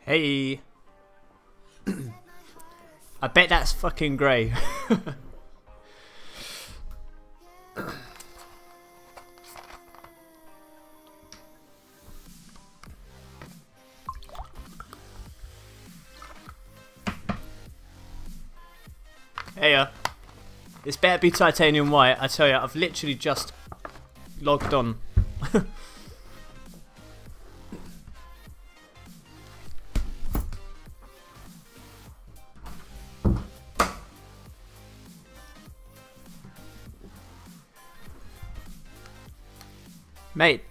Hey. I bet that's fucking grey. Hey, this better be titanium white. I tell you, I've literally just logged on. Mate,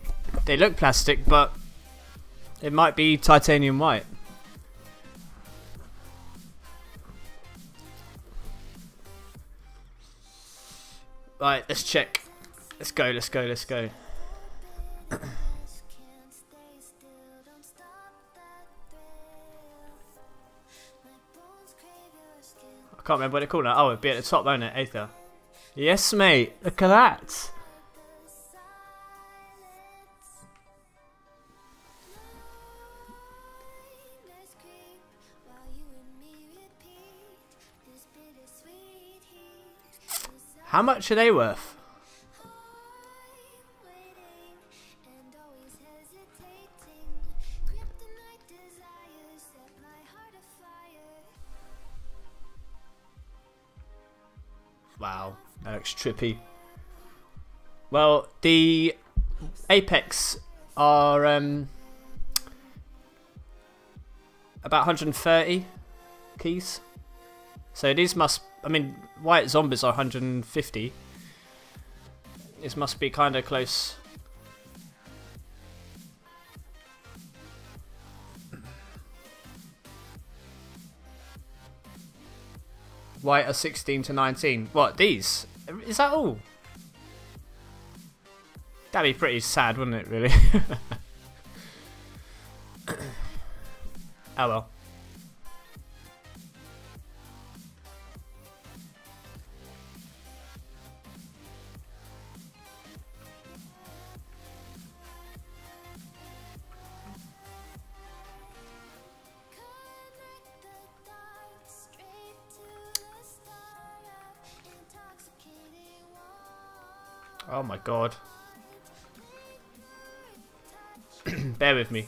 they look plastic, but it might be titanium white. Right, let's check. Let's go, let's go, let's go. I can't remember what they call it. Oh, it'd be at the top, won't it? Aether. Yes, mate. Look at that. How much are they worth? Wow, that looks trippy. Well, the Apex are about 130 keys. So these must, I mean, white zombies are 150. This must be kind of close. White are 16 to 19. What, these? Is that all? That'd be pretty sad, wouldn't it, really? Oh well. Oh my god. Bear with me.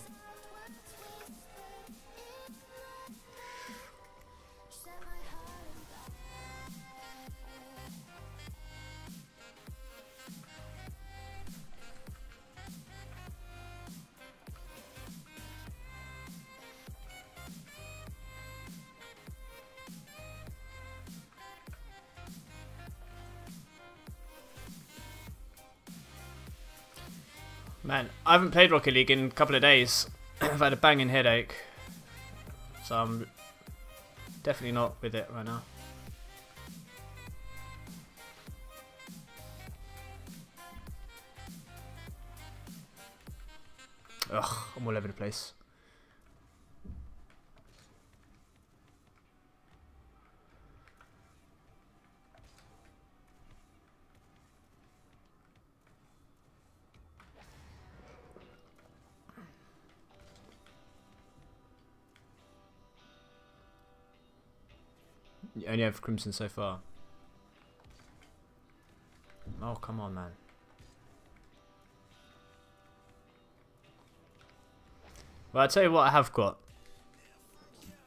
Man, I haven't played Rocket League in a couple of days. I've had a banging headache. So I'm definitely not with it right now. Ugh, I'm all over the place. You only have Crimson so far. Oh, come on, man. Well, I'll tell you what I have got.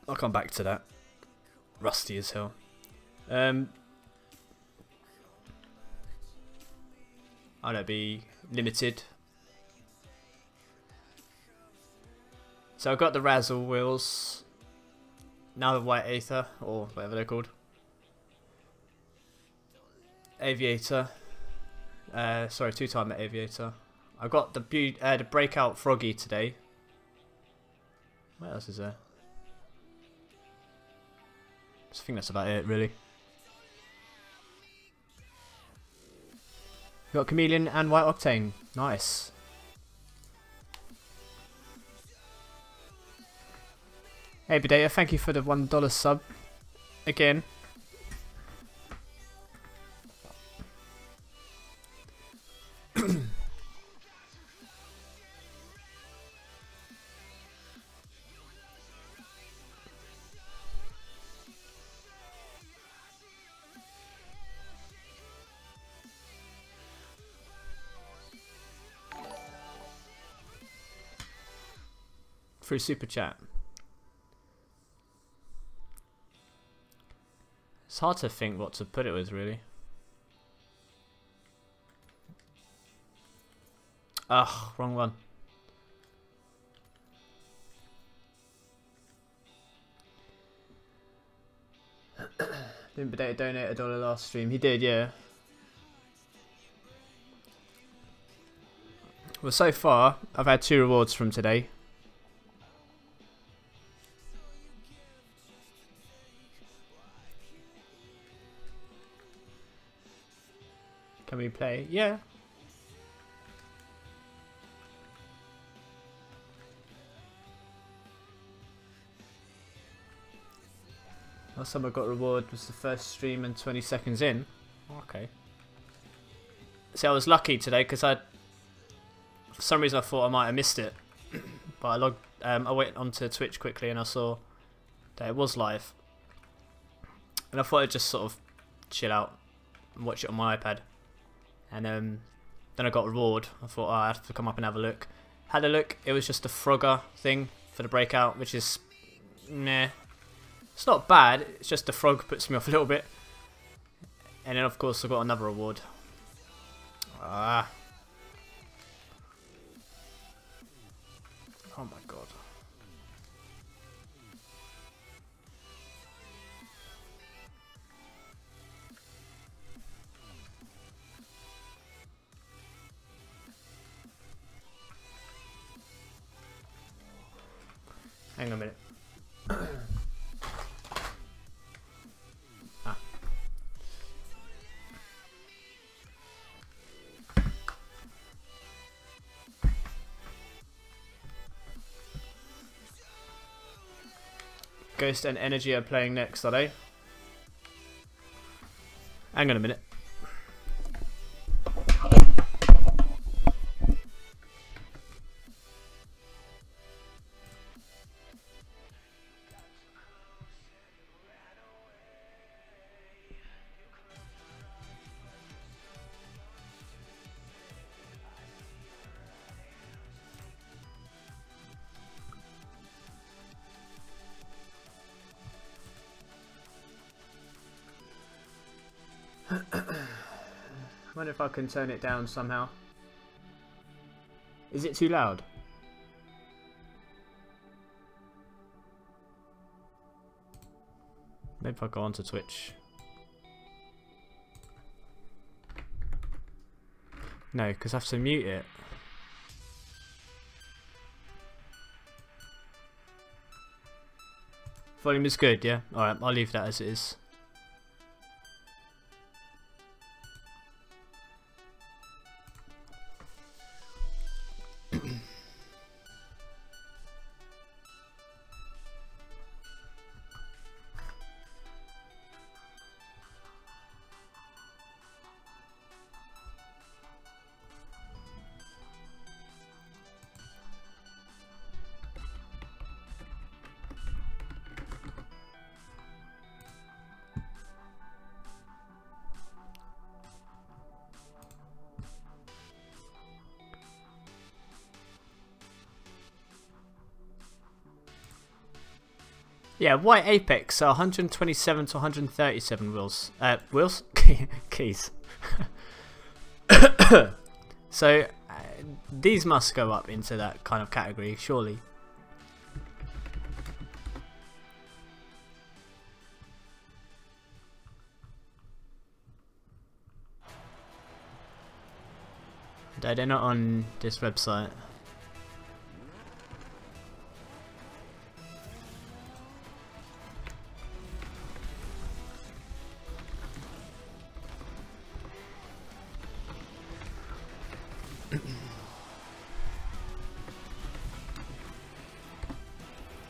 I'll come back to that. Rusty as hell. I'll be limited. So I've got the Razzle wheels. Now the White Aether, or whatever they're called. Aviator. Sorry, two-timer Aviator. I got the Breakout Froggy today. What else is there? I think that's about it, really. Got Chameleon and White Octane. Nice. Hey Bedata, thank you for the $1 sub again. Through super chat. It's hard to think what to put it with, really. Ugh, wrong one. Didn't Bedata donate $1 last stream? He did, yeah. Well, so far, I've had 2 rewards from today. Can we play? Yeah. Last time I got a reward was the first stream and 20 seconds in. Okay. See, I was lucky today because for some reason I thought I might have missed it. But I went onto Twitch quickly and I saw that it was live. And I thought I'd just sort of chill out and watch it on my iPad. And then I got a reward. I thought, oh, I have to come up and have a look. Had a look. It was just a Frogger thing for the breakout, which is meh. It's not bad. It's just the frog puts me off a little bit. And then of course I got another reward. Ah. Oh my god. Hang on a minute. Ah. Ghost and Energy are playing next, are they? Hang on a minute. I wonder if I can turn it down somehow. Is it too loud? Maybe if I go onto Twitch. No, because I have to mute it. Volume is good, yeah? Alright, I'll leave that as it is. Yeah, White Apex are 127 to 137 wheels. Wheels? Keys. So, these must go up into that kind of category, surely. They're not on this website.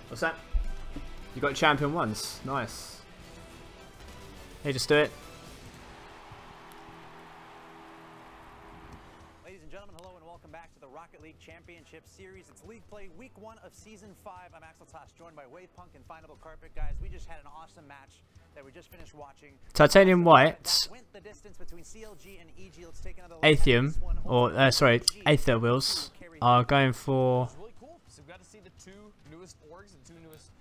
What's that? You got champion once. Nice. Hey, just do it. Ladies and gentlemen, hello and welcome back to the Rocket League Championship Series. It's League Play Week 1 of Season 5. I'm Axel Tosh, joined by Wave Punk and Findable Carpet. Guys, we just had an awesome match that we just finished watching. Titanium White, Went the distance between CLG and EG. Let's take another look. Aether wheels are going for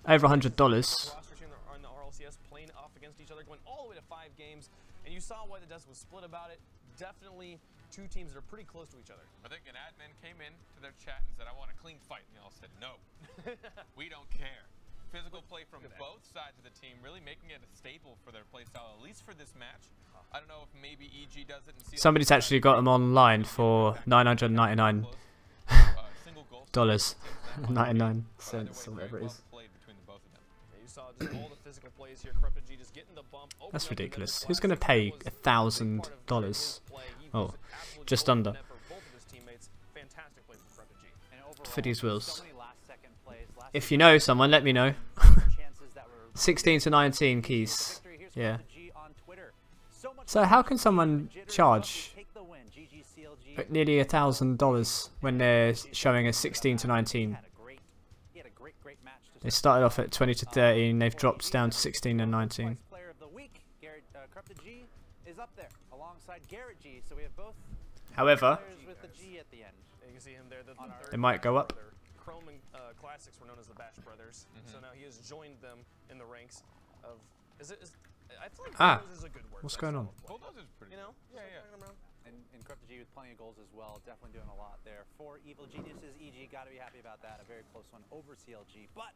over $100. On the Rlcs playing off against each other, going all the way to 5 games, and you saw why the dust was split about it. Definitely two teams that are pretty close to each other. I think an admin came in to their chat and said, "I want a clean fight," and they all said, "No, we don't care." Physical play from both sides of the team, really making it a staple for their play style, at least for this match. I don't know if maybe EG does it. And Somebody's actually got them online for $999. Dollars, 99 cents, or whatever it is. That's ridiculous. Who's going to pay $1,000? Oh, just under. For these wheels. If you know someone, let me know. 16 to 19 keys. Yeah. So how can someone charge nearly $1,000 when they're showing a 16 to 19? They started off at 20 to 30 and they've dropped down to 16 and 19. However, they might go up. Chrome and Classics were known as the Bash Brothers, so now he has joined them in the ranks of. I feel like Bulldoze is a good word. What's going on? Bulldoze is pretty. You know? Yeah. And Corrupted G with plenty of goals as well. Definitely doing a lot there. For Evil Geniuses, EG, got to be happy about that. A very close one over CLG. But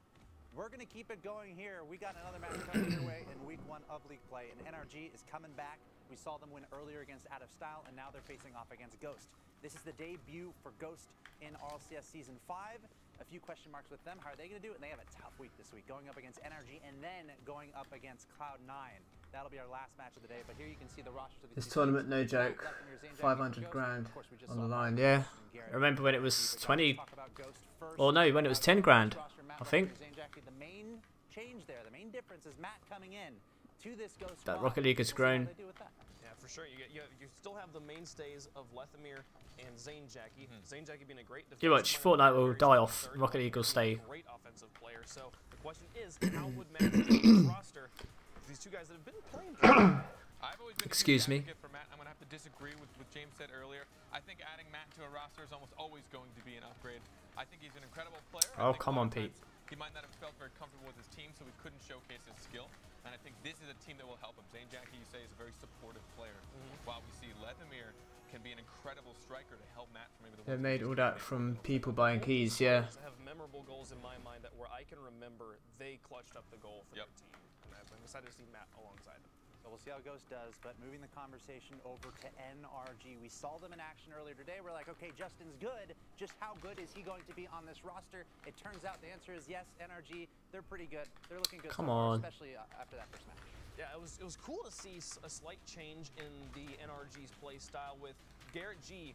we're going to keep it going here. We got another match coming your way in Week 1 of League Play. And NRG is coming back. We saw them win earlier against Out of Style, and now they're facing off against Ghost. This is the debut for Ghost in Rlcs Season 5. A few question marks with them. How are they going to do it? And they have a tough week this week, going up against NRG and then going up against Cloud9. That'll be our last match of the day. But here you can see the rosters of This tournament, no joke. 500 grand on the line. Yeah. I remember when it was 20. Or no, when it was 10 grand. I think. The main change there, the main difference is Matt coming in to this Ghost. That Rocket League has grown. Yeah, for sure. You still have the mainstays of Lethamir and Zane Jackie. Zane Jackie being a great defensive You watch, Fortnite will die off. Rocket League will stay. Great offensive player. So the question is, how would Matt do this roster? These two guys that have been playing. Excuse me. For Matt, I'm gonna have to disagree with what James said earlier. I think adding Matt to a roster is almost always going to be an upgrade. I think he's an incredible player. Oh, come on, Pete. He might not have felt very comfortable with his team, so he couldn't showcase his skill. And I think this is a team that will help him. Zane Jackie, you say, is a very supportive player. While we see Lethamir can be an incredible striker to help Matt from maybe the. They made all that from people buying keys, yeah. I have memorable goals in my mind that where I can remember they clutched up the goal for their team. And I'm excited to see Matt alongside them. So we'll see how Ghost does, but moving the conversation over to NRG. We saw them in action earlier today. We're like, okay, Justin's good. Just how good is he going to be on this roster? It turns out the answer is yes, NRG, they're pretty good. They're looking good. Come on. Especially after that first match. Yeah, it was cool to see a slight change in the NRG's play style with Garrett G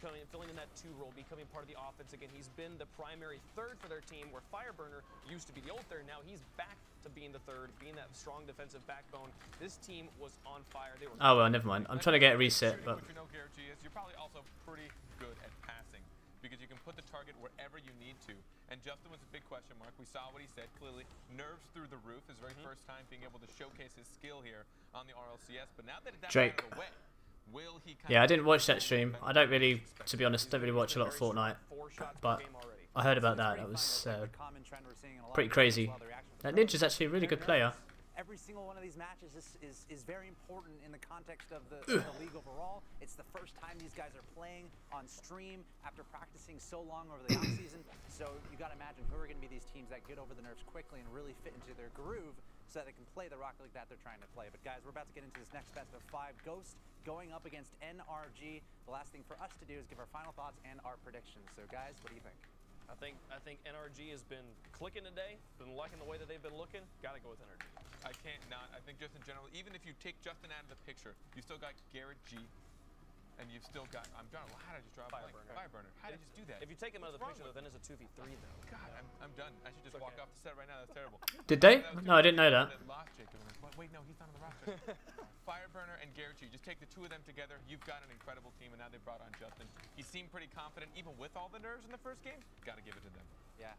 filling in that 2 role, becoming part of the offense again. He's been the primary third for their team, where Fireburner used to be the old third. Now he's back to being the third, being that strong defensive backbone. This team was on fire. They were. Oh well, never mind. I'm trying to get a reset, but. What you know, Garrett G, is you're probably also pretty good at passing because you can put the target wherever you need to. And Justin was a big question mark. We saw what he said clearly. Nerves through the roof. His very first time being able to showcase his skill here on the Rlcs. But now that that's out of the way. Yeah, I didn't watch that stream. I don't really, to be honest, don't really watch a lot of Fortnite. But I heard about that. That was pretty crazy. That Ninja's actually a really good player. Every single one of these matches is very important in the context of the league overall. It's the first time these guys are playing on stream after practicing so long over the offseason. So you got to imagine who are going to be these teams that get over the nerves quickly and really fit into their groove so that they can play the Rocket League that they're trying to play. But guys, we're about to get into this next best of 5. Ghost going up against NRG. The last thing for us to do is give our final thoughts and our predictions. So guys, what do you think? I think NRG has been clicking today, been liking the way that they've been looking. Gotta go with NRG. I can't not. I think just in general, even if you take Justin out of the picture, you still got Garrett G. and you've still got. How did I just draw a blank? Fireburner. How did you just do that? If you take him out of the picture, though, then it's a 2v3, though. God, I'm done. I should just walk off the set right now. That's terrible. Did they? No, I didn't know that. Wait, no, he's not on the roster. Fireburner and Garrett, just take the two of them together. You've got an incredible team, and now they brought on Justin. He seemed pretty confident, even with all the nerves in the first game. Got to give it to them. Yeah,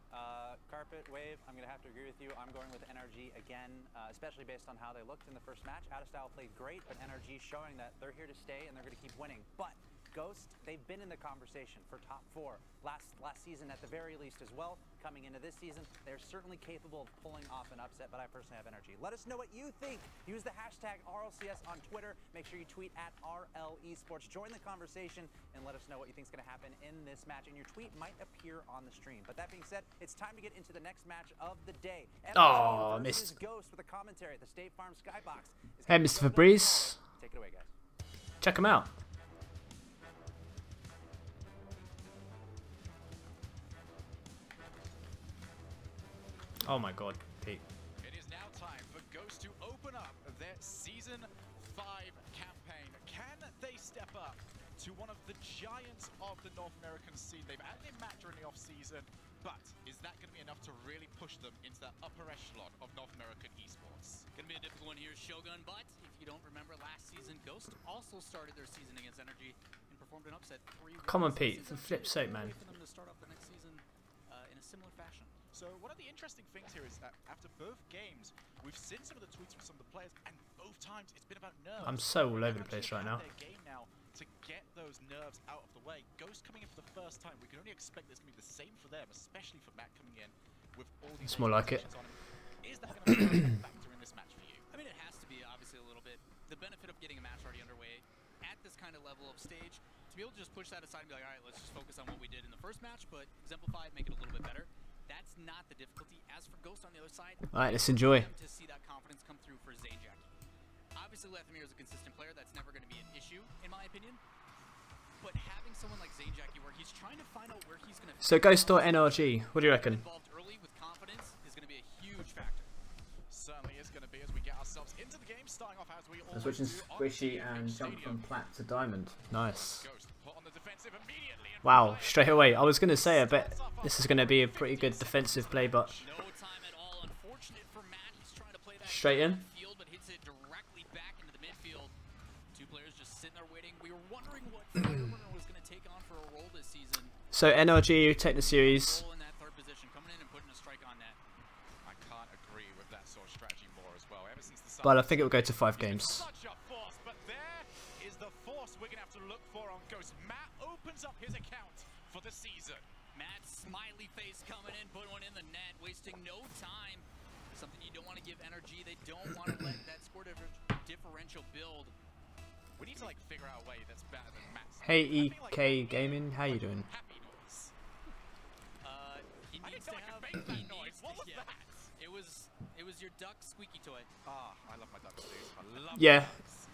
Carpet, Wave, I'm going to have to agree with you. I'm going with NRG again, especially based on how they looked in the first match. Out of Style played great, but NRG showing that they're here to stay and they're going to keep winning. But Ghost, they've been in the conversation for top 4 last season at the very least as well. Coming into this season, they're certainly capable of pulling off an upset, but I personally have NRG. Let us know what you think. Use the hashtag Rlcs on Twitter. Make sure you tweet at Rlesports. Join the conversation and let us know what you think is going to happen in this match. And your tweet might appear on the stream. But that being said, it's time to get into the next match of the day. Oh, missed. Ghost with a commentary at the State Farm Skybox. Hey, Mr. Fabrice. Take it away, guys. Check him out. Oh my god, Pete. It is now time for Ghost to open up their Season 5 campaign. Can they step up to one of the giants of the North American scene? They've added in Matt during the off-season, but is that going to be enough to really push them into that upper echelon of North American esports? Going to be a difficult one here, Shogun, but if you don't remember last season, Ghost also started their season against Energy and performed an upset 3-1. Come on, Pete, for flip's sake, man. For them to start off the next season in a similar fashion. So one of the interesting things here is that after both games, we've seen some of the tweets from some of the players, and both times it's been about nerves. I'm so all over the place right now. Their game now to get those nerves out of the way. Ghost coming in for the first time, we can only expect it's going to be the same for them, especially for Matt coming in with all these. It's more like it. On him. Is that going to be a factor in this match for you? I mean, it has to be, obviously, a little bit. The benefit of getting a match already underway at this kind of level of stage, to be able to just push that aside and be like, all right, let's just focus on what we did in the first match, but exemplify it, make it a little bit better. That's not the difficulty. As for Ghost on the other side, all right, let's enjoy. To see that confidence come through for Zainjaki. Obviously, Lethamir is a consistent player. That's never going to be an issue, in my opinion. But having someone like Zainjaki, where he's trying to find out where he's going to. So Ghost or NRG? What do you reckon? Involved early with confidence is going to be a huge factor. Certainly is going to be as we get ourselves into the game, starting off as we all. Switching squishy and jump from plat to diamond. Nice. Ghost put on the defensive immediately. Wow, straight away. I was going to say, I bet this is going to be a pretty good defensive play, but No time at all. Unfortunate for Matt. He's trying to play that straight in. Field, but hits it directly back into the midfield. Two players just sitting there waiting. We were wondering what Fireburner was going to take on for a role this season. So NRG take the series. In that third position, coming in and putting a strike on net. I can't agree with that sort of strategy more as well. Ever since the But I think it will go to 5 games. Such a force, but there is the force we're going to have to look for on Ghost. Matt opens up his account for the season. Matt's smiley face coming in, putting one in the net, wasting no time. Something you don't want to give energy. They don't want to let that score differential build. We need to like figure out a way that's better than Matt's. Hey EK Gaming, how you doing? Happy noise. He I needs didn't know to I could have. make that noise. What was yeah. that? It was your duck squeaky toy. Ah, I love my duck too. I love Yeah,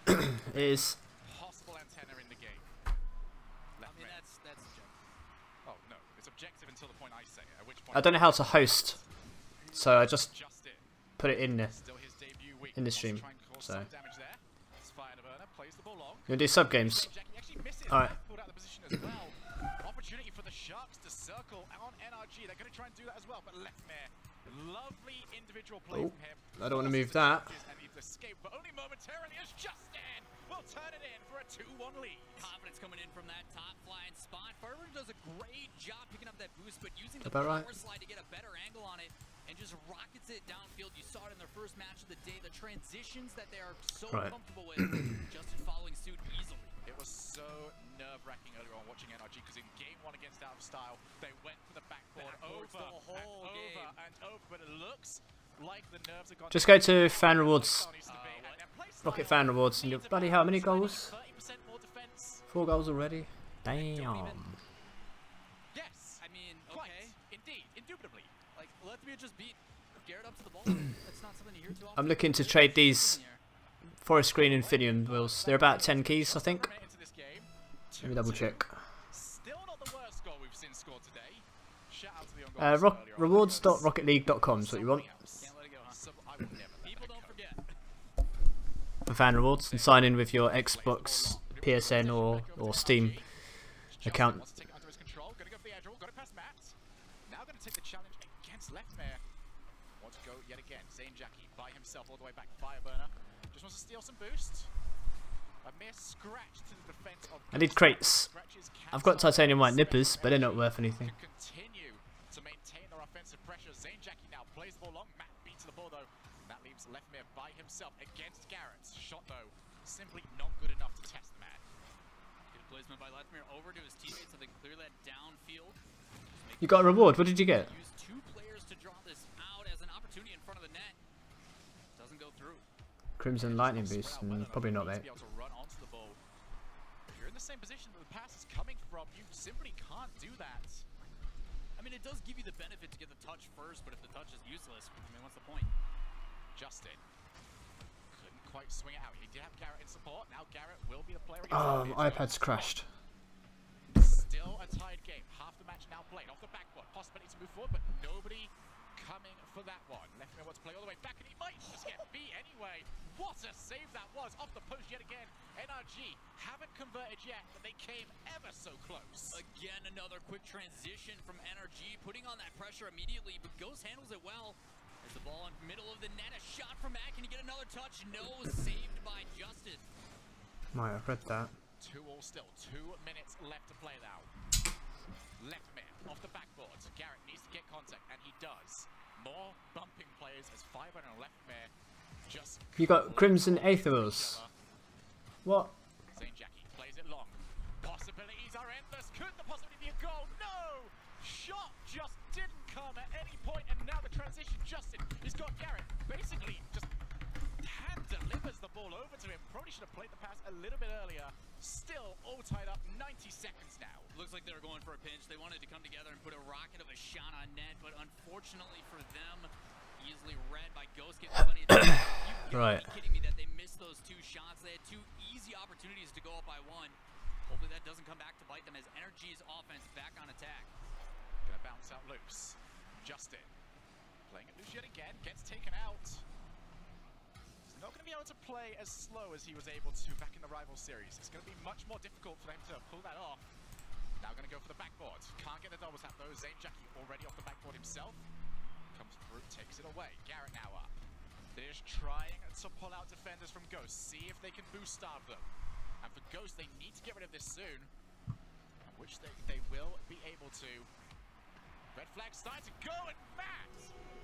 ducks. it is. Possible antenna in the game. I mean, that's objective. Oh no, it's objective until the point I say it. At which point I don't know how to host, so I just just it. put it in there. Still his debut week. In the Wants to stream, try and cause so. some damage there. It's fire the burner, plays the ball long. You gonna do sub games? Jackie actually misses. All right. Pulled out the position as well. Opportunity for the Sharks to circle on NRG. They're going to try and do that as well, but Lethamir, lovely individual play Oh, from him. I don't want to move that. And he's escaped, but only momentarily as Justin will turn it in for a 2-1 lead. Confidence coming in from that top flying spot. Fireburner does a great job picking up that boost, but using the About power right. slide to get a better angle on it and just rockets it downfield. You saw it in their first match of the day. The transitions that they are so Right. comfortable with. Justin following suit easily. It was so nerve-wracking earlier on watching NRG because in game 1 against Out of Style, they went for the backboard Backboards over the whole and game. over and over, but it looks like the nerves are gone. Just go to fan rewards, Needs to be, and their play Rocket style fan rewards, and you're needs bloody about how many 20, goals? 30% more defense. 4 goals already. Damn. Yes, I mean, quite, okay. indeed, indubitably. Like, Lethamir just beat Garrett up to the ball. That's not something you hear too often. I'm looking to trade these Forest Green Infineon wheels. They're about 10 keys, I think. Into this game. Let me double check. Still not the worst goal we've seen scored today. Shout out to the on goal Rewards.rocketleague.com is what you want Can't let it go, huh? So I would never let People that don't go. forget. for fan rewards, and sign in with your Xbox, PSN or Steam account. Wants to take it under his control. Gonna go for the edge roll. Got it past Matt. Now gonna take the challenge against Leftmere. Wants to go yet again. Zane Jackie by himself all the way back. Fireburner just wants to steal some boost. A mere scratch to the defense of. I need crates. I've got titanium white nippers, but they're not worth anything. Continue to maintain their offensive pressure. Zane Jackie now plays the ball long. Matt beats the ball though. And that leaves Leftmere by himself against Garrett. Shot though, simply not good enough to test the man. Good placement by Leftmere over to his teammates so they can clear that downfield. You got a reward. What did you get? Use 2 players to draw this out as an opportunity in front of the net. Doesn't go through. Crimson lightning boost. Probably not, mate. If you're in the same position that the pass is coming from, you simply can't do that. I mean, it does give you the benefit to get the touch first, but if the touch is useless, I mean, what's the point? Justin couldn't quite swing it out. He did have Garrett in support. Now Garrett will be the player against iPad's crashed. Still a tied game. Half the match now played. Off the backboard. Possibility to move forward, but nobody coming for that one. Leftmere wants to play all the way back, and he might just get beat anyway. What a save that was. Off the post yet again. NRG haven't converted yet, but they came ever so close. Again, another quick transition from NRG, putting on that pressure immediately, but Ghost handles it well. There's the ball in the middle of the net. A shot from Matt. Can he get another touch? No. Saved by Justin. Might have read that. 2 all still. 2 minutes left to play now. Leftmere off the backboard. Garrett needs to get contact, and he does. More bumping players as Fiber and Leftmere just. You got Crimson Aethers. What? Zane Jackie plays it long. Possibilities are endless. Could the possibility be a goal? No! Shot just didn't come at any point, and now the transition. Justin has got Garrett basically just hand delivers the ball over to him. Probably should have played the pass a little bit earlier. Still all tied up. 90 seconds now. Looks like they were going for a pinch. They wanted to come together and put a rocket of a shot on net, but unfortunately for them, easily read by Ghost. Getting plenty of time. You Right. Are kidding me that they missed those 2 shots? They had 2 easy opportunities to go up by 1. Hopefully that doesn't come back to bite them as NRG's offense back on attack. Gonna bounce out loose. Justin playing it loose yet again. Gets taken out. He's not going to be able to play as slow as he was able to back in the rival series. It's going to be much more difficult for him to pull that off. Now going to go for the backboard. Can't get the double tap though. Zane Jackie already off the backboard himself. Comes through, takes it away. Garrett now up. They're just trying to pull out defenders from Ghost. See if they can boost starve them. And for Ghost, they need to get rid of this soon. Which they will be able to. Red flag starting to go, and Matt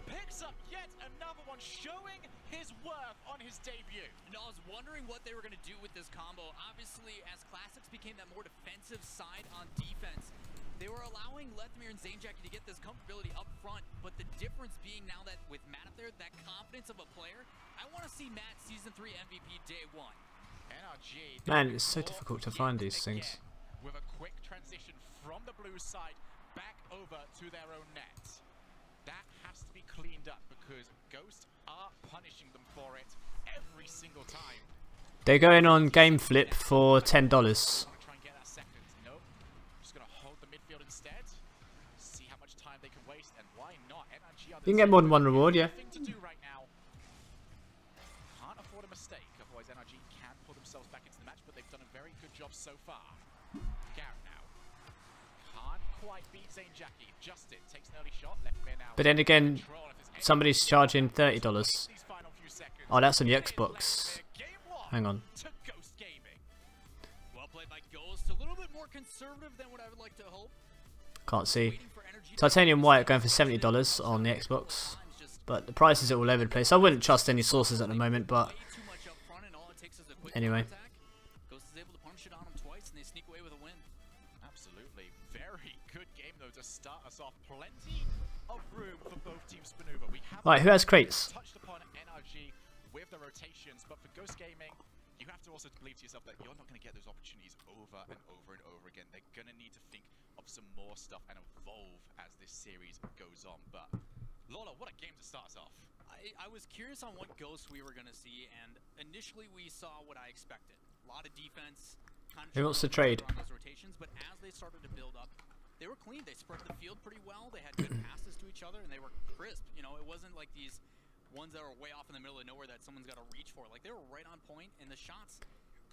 picks up yet another one, showing his worth on his debut. And I was wondering what they were going to do with this combo. Obviously, as Classics became that more defensive side on defense, they were allowing Leftmere and Zane Jackie to get this comfortability up front, but the difference being now that with Matt up there, that confidence of a player, I want to see Matt Season 3 MVP day 1. NRG, Man, it's so difficult to find these things. With a quick transition from the blue side back over to their own net. That has to be cleaned up because Ghost are punishing them for it every single time. They're going on Game Flip for $10. Try and get that second. Nope. Just gonna hold the midfield instead. See how much time they can waste, and why not? NRG You can get more than 1 reward, yeah. Thing to do right now. Can't afford a mistake, otherwise NRG can pull themselves back into the match, but they've done a very good job so far. Garrett now. Can't quite beat Zane Jackie. Justin takes an early shot. Leftmere now. But then again, somebody's charging $30. Oh, that's on the Xbox. Hang on. Well played by Ghost. A little bit more conservative than what I would like to hope. Can't see. Titanium White going for $70 on the Xbox. But the prices are all over the place. I wouldn't trust any sources at the moment, but anyway. Ghost is able to punish it on them twice, and they sneak away with a win. Absolutely. Very good game, though, to start us off. Plenty of room for both teams to maneuver. We have Right, who has crates? touched upon NRG with the rotations, but for Ghost Gaming, you have to also believe to yourself that you're not going to get those opportunities over and over and over again. They're going to need to think of some more stuff and evolve as this series goes on. But Lola, what a game to start us off. I was curious on what Ghost we were going to see, and initially we saw what I expected. A lot of defense. Kind of Who wants to trade? on those rotations, but as they started to build up, they were clean. They spread the field pretty well. They had good passes to each other, and they were crisp. You know, it wasn't like these ones that were way off in the middle of nowhere that someone's got to reach for. Like, they were right on point, and the shots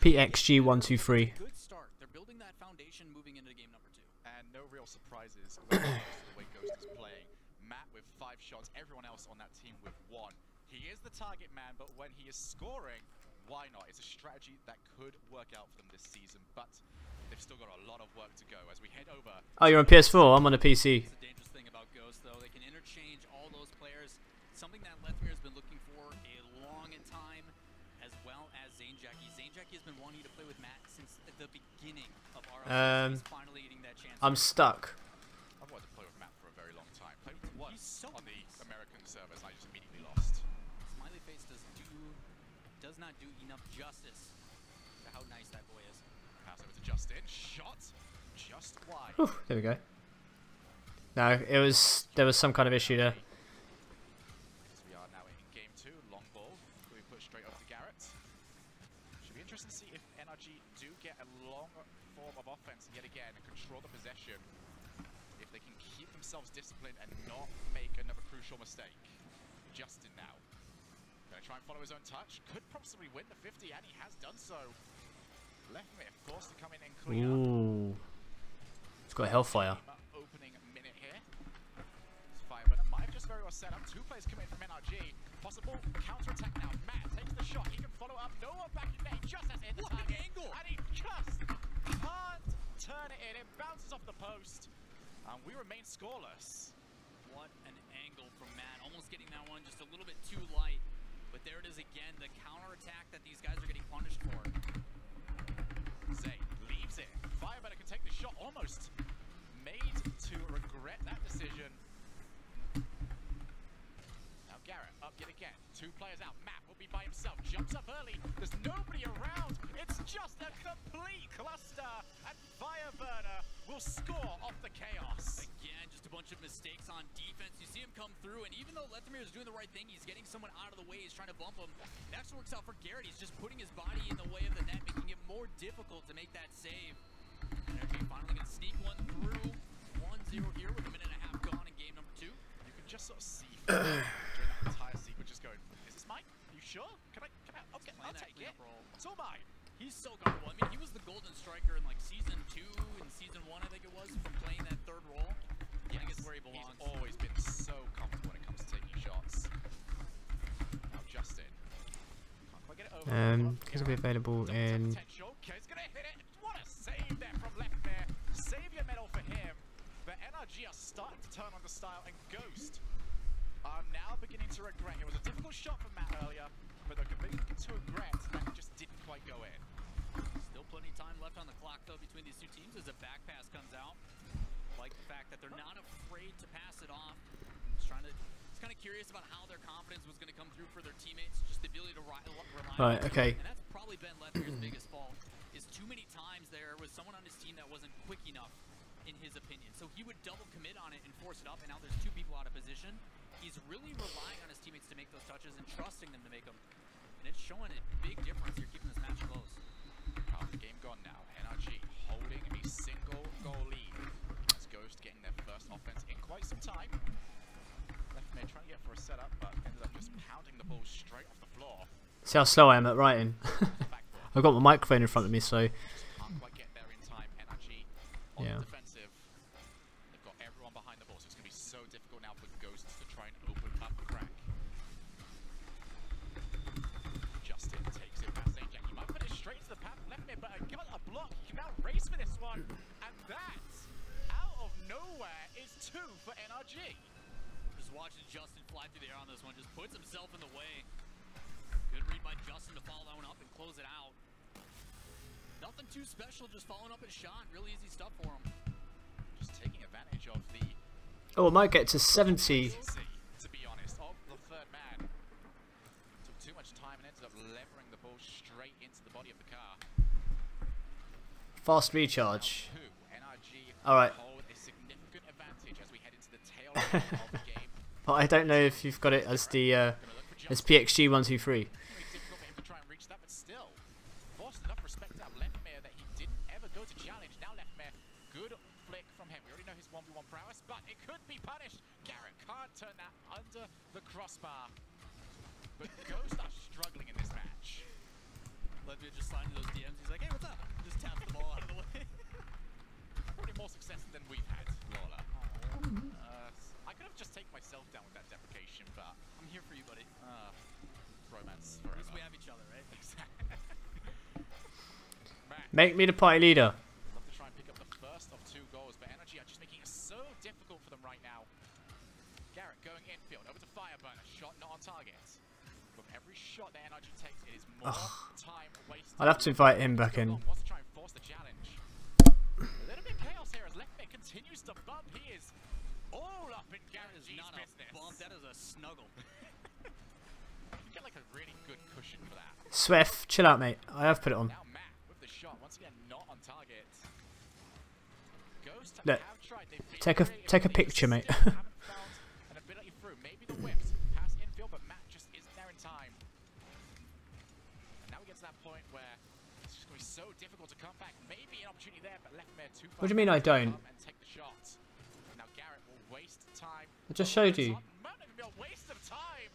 PXG123. Good start. They're building that foundation moving into game number 2. And no real surprises when it comes to the way Ghost is playing. Matt with 5 shots, everyone else on that team with 1. He is the target man, but when he is scoring, why not? It's a strategy that could work out for them this season, but they've still got a lot of work to go as we head over. Oh, you're on PS4. I'm on a PC. It's a dangerous thing about Ghost, though. They can interchange all those players. Something that Lethmere has been looking for a long time, as well as Zanejackie. Zanejackie has been wanting to play with Matt since the beginning of Rlcs. He's finally getting that chance. I'm stuck. I've wanted to play with Matt for a very long time. Played with once so on the American servers, and I just immediately lost. Smiley Face does not do enough justice to how nice that boy is. Pass over to Justin. Shot just wide. Whew, there we go. No, there was some kind of issue there. As we are now in game 2, long ball. We put straight over to Garrett. Should be interesting to see if NRG do get a long form of offense yet again and control the possession. If they can keep themselves disciplined and not make another crucial mistake. Justin now. Gonna try and follow his own touch. Could possibly win the 50, and he has done so. Lethmere forced to come in and clean up. Ooh. It's got Hellfire. Opening minute here. Fireburner might have just very well set up. 2 players coming in from NRG. Possible counter-attack now. Matt takes the shot. He can follow up. No one back in there. He just has hit the target. Angle. And he just can't turn it in. It bounces off the post. And we remain scoreless. What an angle from Matt. Almost getting that one just a little bit too light. But there it is again, the counterattack that these guys are getting punished for. Zay leaves it. Fireburner can take the shot. Almost made to regret that decision. Now Garrett up yet again. 2 players out. Matt will be by himself. Jumps up early. There's nobody around. It's just a complete cluster. And Fireburner will score off the chaos. Again, just a bunch of mistakes on defense. You see him come through, and even though Lethmere is doing the right thing, he's getting someone out of the way. He's trying to bump him. It actually works out for Garrett. He's just putting his body in the way of the net, making it more difficult to make that save. Energy finally going to sneak one through. 1-0 here with a minute and a half gone in game number 2. You can just sort of see during that entire sequence just going, is this mine? You sure? Can I okay, I'll take it. It's all mine. He's so comfortable. I mean, he was the golden striker in like season 2 and season 1, I think it was, from playing that 3rd role. I think it's where he belongs. He's always been so comfortable when it comes to taking shots. Now Justin. Can't quite get it over. He's gonna be available in. Okay, he's gonna hit it. What a save there from Lethmere. Savior medal for him. But NRG are starting to turn on the style, and Ghost are now beginning to regret. It was a difficult shot from Matt earlier, but they're beginning to regret that it just didn't quite go in. Still plenty of time left on the clock, though, between these 2 teams as a back pass comes out. Like the fact that they're not afraid to pass it off. Just kind of curious about how their confidence was going to come through for their teammates. Just the ability to rely Right, on okay. And that's probably been Lethmere's biggest fault. Is too many times there was someone on his team that wasn't quick enough, in his opinion. So he would double commit on it and force it up, and now there's 2 people out of position. He's really relying on his teammates to make those touches and trusting them to make them. And it's showing a big difference here, keeping this match close. Half the game gone now. NRG holding a single goal lead. As Ghost getting their first offense in quite some time. Lethmere trying to get for a setup, but ended up just pounding the ball straight off the floor. See how slow I am at writing. I've got my microphone in front of me, so. Can't quite get there in time. NRG on the defensive. They've got everyone behind the ball, so it's going to be so difficult now for Ghosts to try and open up the crack. Justin takes it past Zanejackie. He might put it straight to the path Lethmere, but got a block. He can now race for this one. And that, out of nowhere, is 2 for NRG. Just watching Justin fly through the air on this one, just puts himself in the way. Good read by Justin to follow that one up and close it out. Nothing too special, just following up his shot. Really easy stuff for him. Just taking advantage of the... Oh, it might get to 70. To be honest, of the 3rd man. Took too much time and ended up levering the ball straight into the body of the car. Fast recharge. NRG Alright. hold a significant advantage as we head into the tail end of the game. But I don't know if you've got it as the as PXG123. Difficult for him to try and reach that, but still forced enough respect out of Lethmere that he didn't ever go to challenge. Now Lethmere, good flick from him. We already know his 1v1 prowess, but it could be punished. Garrett can't turn that under the crossbar. But Ghost are struggling in this match. Levia just sliding those DMs. He's like, hey, what's up? Just taps the ball out of the way. Probably more success than we've had, Lola. I could have just taken myself down with that deprecation, but I'm here for you, buddy. romance At least forever. we have each other, right? Make me the party leader. Love to try and pick up the first of 2 goals, but Energy are just making it so difficult for them right now. Garrett going infield, over to Fireburner, shot not on target. With every shot that Energy takes, it is more time wasted. I'll have to invite him back in. Wants to try and force the challenge. A little bit of chaos here as Leftmate continues to bump. He is all up in That Garrett is G's not business. a bump. That is a snuggle. You get like a really good cushion for that. Swift, chill out, mate. I have put it on. Now Matt with the shot, once again not on target. Ghost Look, have tried. They've been take a creative, but picture, they mate. still haven't found an ability through. Maybe the whips pass infield, but Matt just isn't there in time. And now we get to that point where it's just going to be so difficult to come back. Maybe an opportunity there, but Leftmare too far. What do you mean I don't? And take the shot. Now Garrett will waste time. I just showed you. Might not even be a waste of time.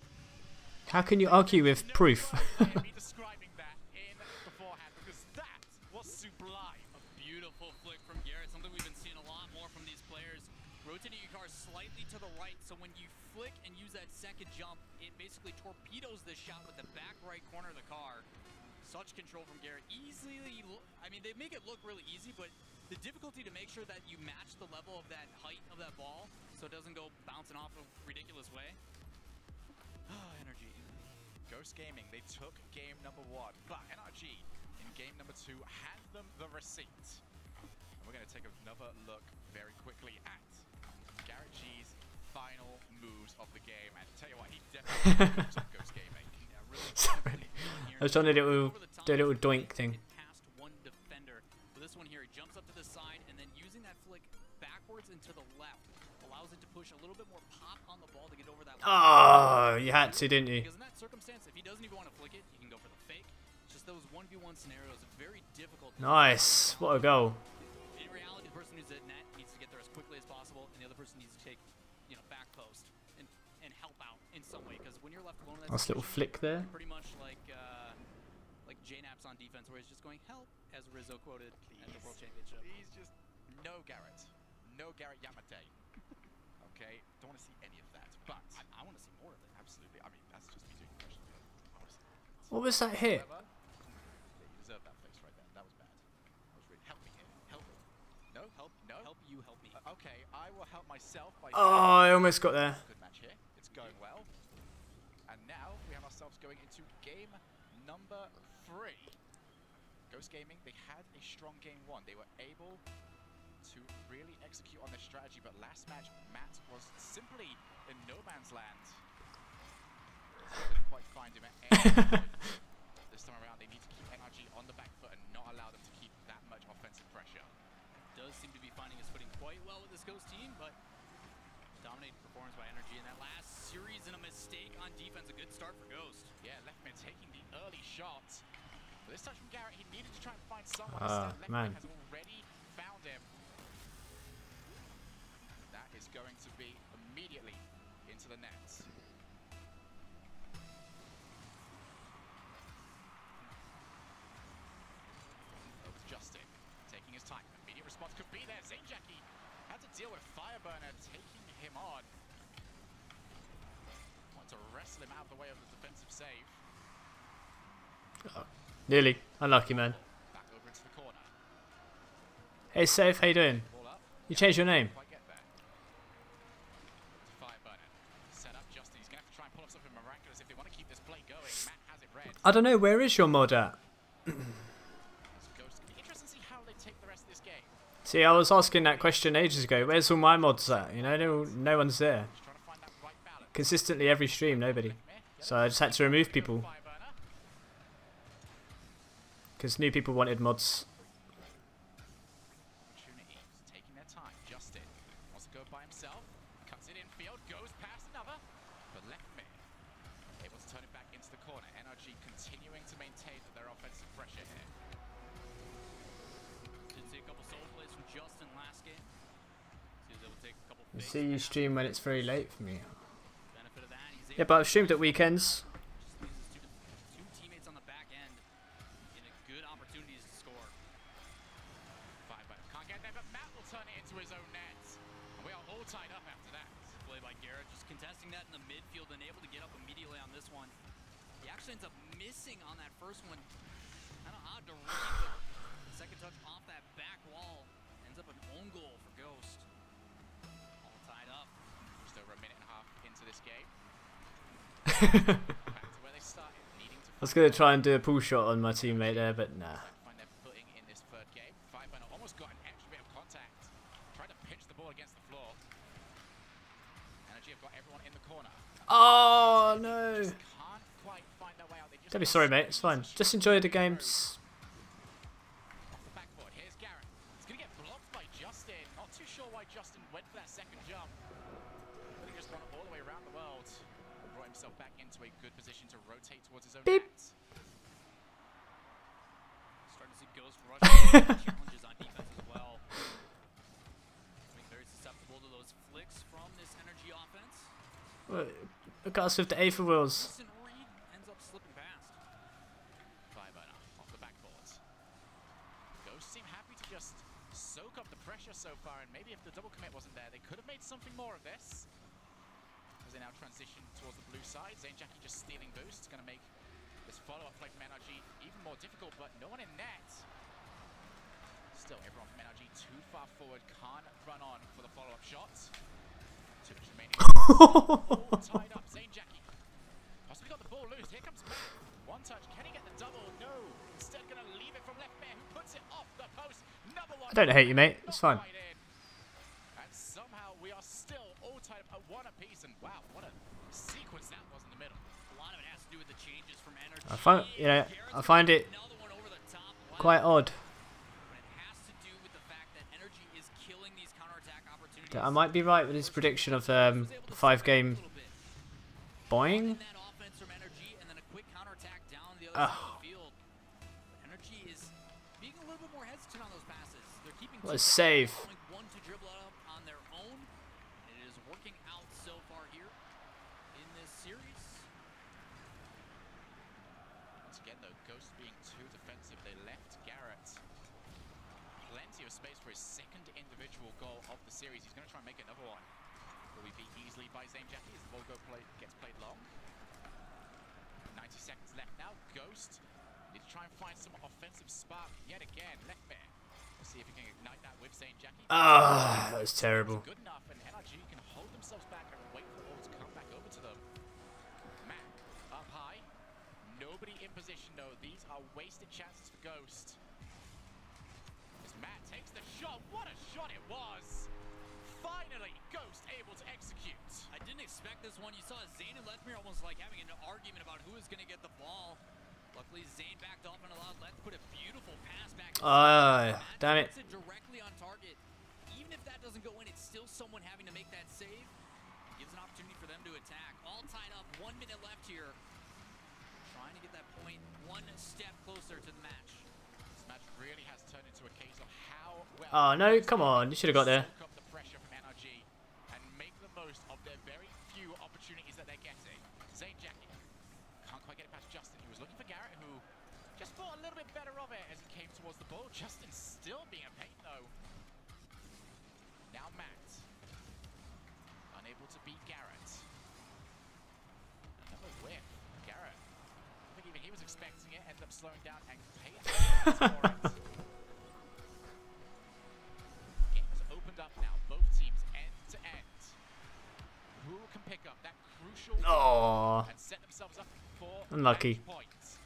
How can you argue with proof? Me describing that in beforehand because that was sublime. A beautiful flick from Garrett, something we've been seeing a lot more from these players. Rotating your car slightly to the right, so when you flick and use that second jump, it basically torpedoes the shot with the back right corner of the car. Such control from Garrett. Easily, I mean, they make it look really easy, but the difficulty to make sure that you match the level of that height of that ball so it doesn't go bouncing off a ridiculous way. Energy. Ghost Gaming, they took game number 1, but NRG in game number 2 had them the receipt. And we're going to take another look very quickly at Garrett G's final moves of the game. And tell you what, he definitely moves on Ghost Gaming. Yeah, really Sorry. I was trying to do a little doink thing. Past one defender. But this one here, he jumps up to the side and then using that flick backwards and to the left allows it to push a little bit more pop on the ball to get over that. Oh, you had to, didn't you? Because in that circumstance, if he doesn't even want to flick it, he can go for the fake. It's just those 1v1 scenarios are very difficult. Nice. What a goal. In reality, the person who's at net needs to get there as quickly as possible, and the other person needs to take, back post and help out in some way. Because when you're left alone, in that Nice little situation, flick there. pretty much like J-Naps on defense, where he's just going help, as Rizzo quoted at the World Championship. He's just no Garrett Yamate. Okay, don't want to see any of that, but I want to see more of it. absolutely. I mean, that's just me doing impression. What was that hit? Yeah, you deserve that face right there. That was bad. That was really. Help me here. Help me. No, help. No. Help you, help me. Okay, I will help myself by. Oh, I almost got there. Good match here. It's going well. And now we have ourselves going into game number 3. Ghost Gaming, they had a strong game 1. They were able to really execute on their strategy, but last match, Matt was simply in no man's land. Couldn't quite find him at any point. This time around, they need to keep NRG on the back foot and not allow them to keep that much offensive pressure. Does seem to be finding his footing quite well with this Ghost team, but dominating performance by Energy in that last series and a mistake on defense. A good start for Ghost. Yeah, Leftman taking the early shot. But this touch from Garrett, he needed to try and find someone. Instead, man. Leftman has already found him. That is going to be immediately into the net. Over to Justin, taking his time. Immediate response could be there. Zainjaki had to deal with Fireburner taking him on. Want to wrestle him out of the way of the defensive save. Nearly. Unlucky, man. Back over into the corner. Hey, Safe, how you doing? Ball up. You changed your name. Quite get there. Fireburner. Set up Justin. He's going to have to try and pull off something miraculous if they want to keep this play going. Matt has it red. I don't know, where is your mod at? It's gonna be interesting to see how they take the rest of this game. See, I was asking that question ages ago. Where's all my mods at? You know, no one's there. Just trying to find that right balance. Consistently every stream, nobody. So I just had to remove people. Fireburner. Because new people wanted mods. Opportunity. Taking their time. Justin wants to go by himself. Cuts it infield. Goes past another. But left mid. Able to turn it back into the corner. NRG continuing to maintain their offensive pressure here. Did see a couple solo plays from Justin last game. So he was able to take a couple You fakes see, you now. stream when it's very late for me. Benefit of that. He's Yeah, able but I've streamed at weekends. just leaves his two teammates on the back end in a forcing that in the midfield and able to get up immediately on this one. He actually ends up missing on that first one. Kind of odd to read, but the second touch off that back wall ends up an own goal for Ghost. All tied up. Just over a minute and a half into this game. Back to where they started, needing to I was going to try and do a pull shot on my teammate there, but nah. find their footing in this third game. 5-0 almost got an extra bit of contact. Tried to pinch the ball against the floor. Energy have got everyone in the corner. Oh no! Just can't quite find their way out. They just Don't be sorry, mate. It's fine. Just enjoy the games. off the backboard. Here's Garrett. He's gonna get blocked by Justin. Not too sure why Justin went for that second jump. But he just run all the way around the world. Brought himself back into a good position to rotate towards his own Beep. net. Starting to see Ghost rushing challenges on defense as well. Being very susceptible to those flicks from this energy offense. Look at us with the Aether wheels. Listen, Reed ends up slipping past. 5-0 off the backboard. Ghosts seem happy to just soak up the pressure so far, and maybe if the double commit wasn't there, they could have made something more of this. As they now transition towards the blue side, Zane Jackie just stealing boost. It's going to make this follow-up play from NRG even more difficult, but no one in net. Still, everyone from NRG too far forward, can't run on for the follow-up shots. Too much remaining. All tied up, Zane Jackie. Possibly got the ball loose. Here comes Matt. One touch. Can he get the double? No. Instead, going to leave it from left man, who puts it off the post. Number one. I don't hate you, mate. It's fine. Right in. And somehow we are still all tied up at one apiece. And wow, what a sequence that was in the middle. A lot of it has to do with the changes from energy. I find it Another one over the top. Wow. quite odd. But it has to do with the fact that energy is killing these counterattack opportunities. I might be right with his prediction of 5-game boing. That offense from energy and then a quick counterattack down the other side of the field. But energy is being a little bit more hesitant on those passes. They're keeping What a save. one to dribble up on their own. And it is working out so far here in this series. Once again, though, Ghost being too defensive, they left Garrett plenty of space for his second individual goal of the series. He's going to try and make another one. Will we beat easily by Zane Jackie as the ball gets played long? 90 seconds left now. Ghost need to try and find some offensive spark yet again. Left man. We'll see if he can ignite that with Zane Jackie. Ah, that was terrible. Good enough, and NRG can hold themselves back and wait for the ball to come back over to them. Matt up high. Nobody in position though. These are wasted chances for Ghost. As Matt takes the shot. What a shot it was! Finally, Ghost able to execute. I didn't expect this one. You saw Zane and Lethmere almost like having an argument about who is going to get the ball. Luckily, Zane backed off and allowed Leth to put a beautiful pass back. Damn it. Puts it directly on target. Even if that doesn't go in, it's still someone having to make that save. It gives an opportunity for them to attack. All tied up. 1 minute left here. Trying to get that point one step closer to the match. This match really has turned into a case of how well. Oh no, come on. You should have got there. Soak up the pressure from NRG and make the most of their very few opportunities that they're getting. Zane Jackie can't quite get it past Justin. He was looking for Garrett, who just thought a little bit better of it as he came towards the ball. Justin still being a pain though. Now Matt, unable to beat Garrett. Another whiff. Garrett, I think even he was expecting it, ended up slowing down and paid for it. Game has opened up now, both teams end to end. Who can pick up that crucial Aww. and set themselves up for Unlucky. match points?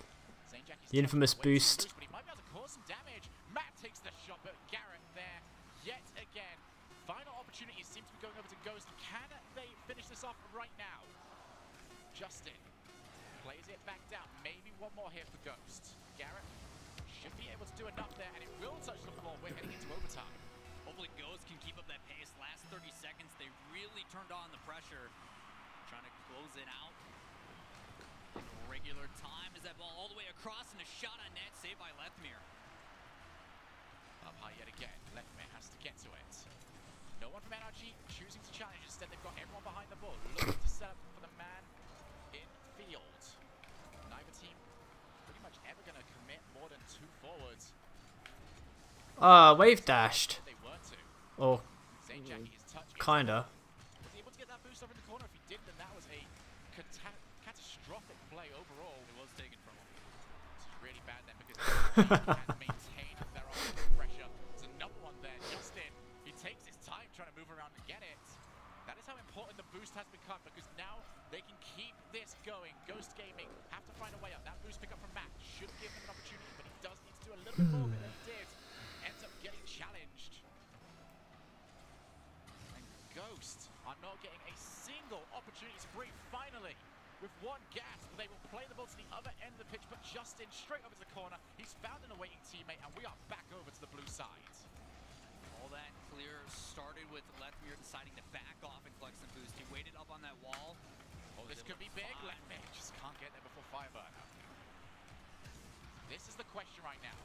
St. Jackie's The infamous way too boost. loose, but he might be able to cause some damage. Matt takes the shot, but Garrett there yet again. Final opportunity seems to be going over to Ghost. Can they finish this off right now? Justin plays it back down. Maybe one more here for Ghost. Garrett should be able to do enough there, and it will touch the floor. We're heading into overtime. Hopefully Ghost can keep up that pace. Last 30 seconds, they really turned on the pressure. Trying to close it out in regular time. Is that ball all the way across and a shot on net, saved by Lethmere. Up high yet again. Lethmere has to get to it. No one from NRG choosing to challenge. Instead, they've got everyone behind the ball, looking to set up for the man in field. Neither team pretty much ever going to commit more than 2 forwards. Wave dashed. They were to. Or Zane Jackie is touching. kinda. Was he able to get that that boost over in the corner? If he did, then that was a catastrophic play overall. It was taken from him. It's really bad then because can maintain their offensive pressure. There's another one there. Justin, he takes his time trying to move around and get it. That is how important the boost has become, because now they can keep this going. Ghost Gaming have to find a way up. That boost pickup from Matt should give him an opportunity, but he does need to do a little bit more than he did. Ends up getting challenged. And Ghost are not getting a single opportunity to breathe. Finally, with one gas, they will play the ball to the other end of the pitch, but Justin straight over to the corner. He's found an awaiting teammate, and we are back over to the blue side. All that clear started with Lethmere deciding to back off and collect some boost. He waited up on that wall. Oh, this could be big. Lethmere just can't get there before Fireburner. This is the question right now.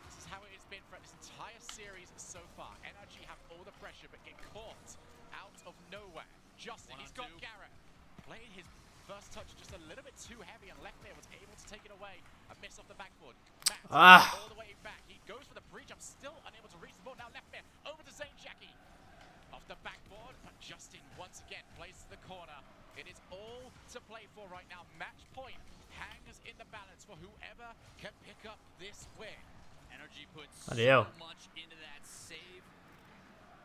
This is how it has been for this entire series so far. NRG have all the pressure, but get caught out of nowhere. Justin, he's got Garrett. Playing his first touch just a little bit too heavy, and Lethmere was able to take it away. A miss off the backboard. Matt, all the way back. He goes for the pre-jump, still unable to reach the ball. Now Lethmere over to Zane Jackie. Off the backboard, but Justin once again plays to the corner. It is all to play for right now. Match point hangs in the balance for whoever can pick up this win. Energy puts so much into that save.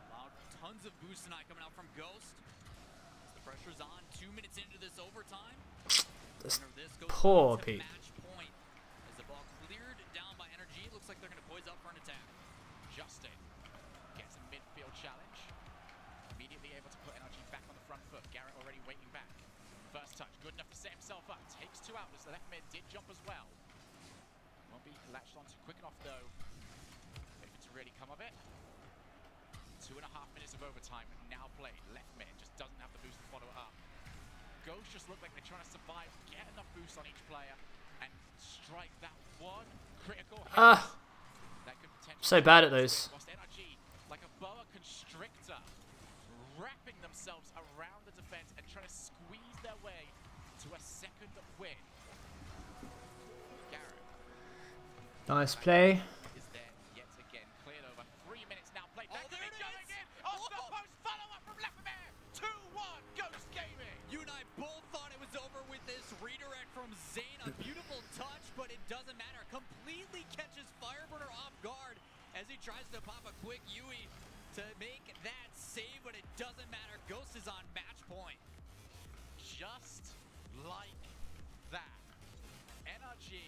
Allowed tons of boost tonight coming out from Ghost. As the pressure's on, 2 minutes into this overtime. This this goes poor to Pete. match point. As the ball cleared down by Energy, it looks like they're going to poise up for an attack. Justin gets a midfield challenge. Immediately able to put Energy back on the front foot. Garrett already waiting back. First touch, good enough to set himself up. Takes two out as the left mid did jump as well. Won't be latched onto quick enough though. Maybe to really come of it. 2.5 minutes of overtime now played. Left mid just doesn't have the boost to follow it up. Ghost just look like they're trying to survive, get enough boost on each player, and strike that one critical hit. That could potentially so bad at those. Lost energy like a boa constrictor, wrapping themselves around the defense and trying to squeeze their way to a second win. Garrett. Nice play. Is there yet again. Cleared over. 3 minutes now played. That could be going in. Off the post. Follow up from Lethmere. 2-1 Ghost Gaming. You and I both thought it was over with this redirect from Zane. A beautiful touch, but it doesn't matter. Completely catches Fireburner off guard as he tries to pop a quick Yui to make that save, but it doesn't matter. Ghost is on match point. Just like that. NRG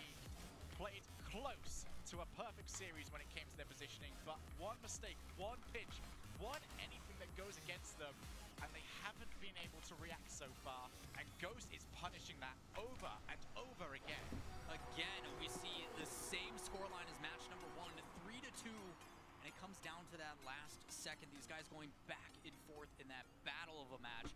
played close to a perfect series when it came to their positioning, but one mistake, one pitch, one anything that goes against them, and they haven't been able to react so far, and Ghost is punishing that over and over again. Again, we see the same scoreline as match number 1, 3-2, and it comes down to that last second. These guys going back and forth in that battle of a match,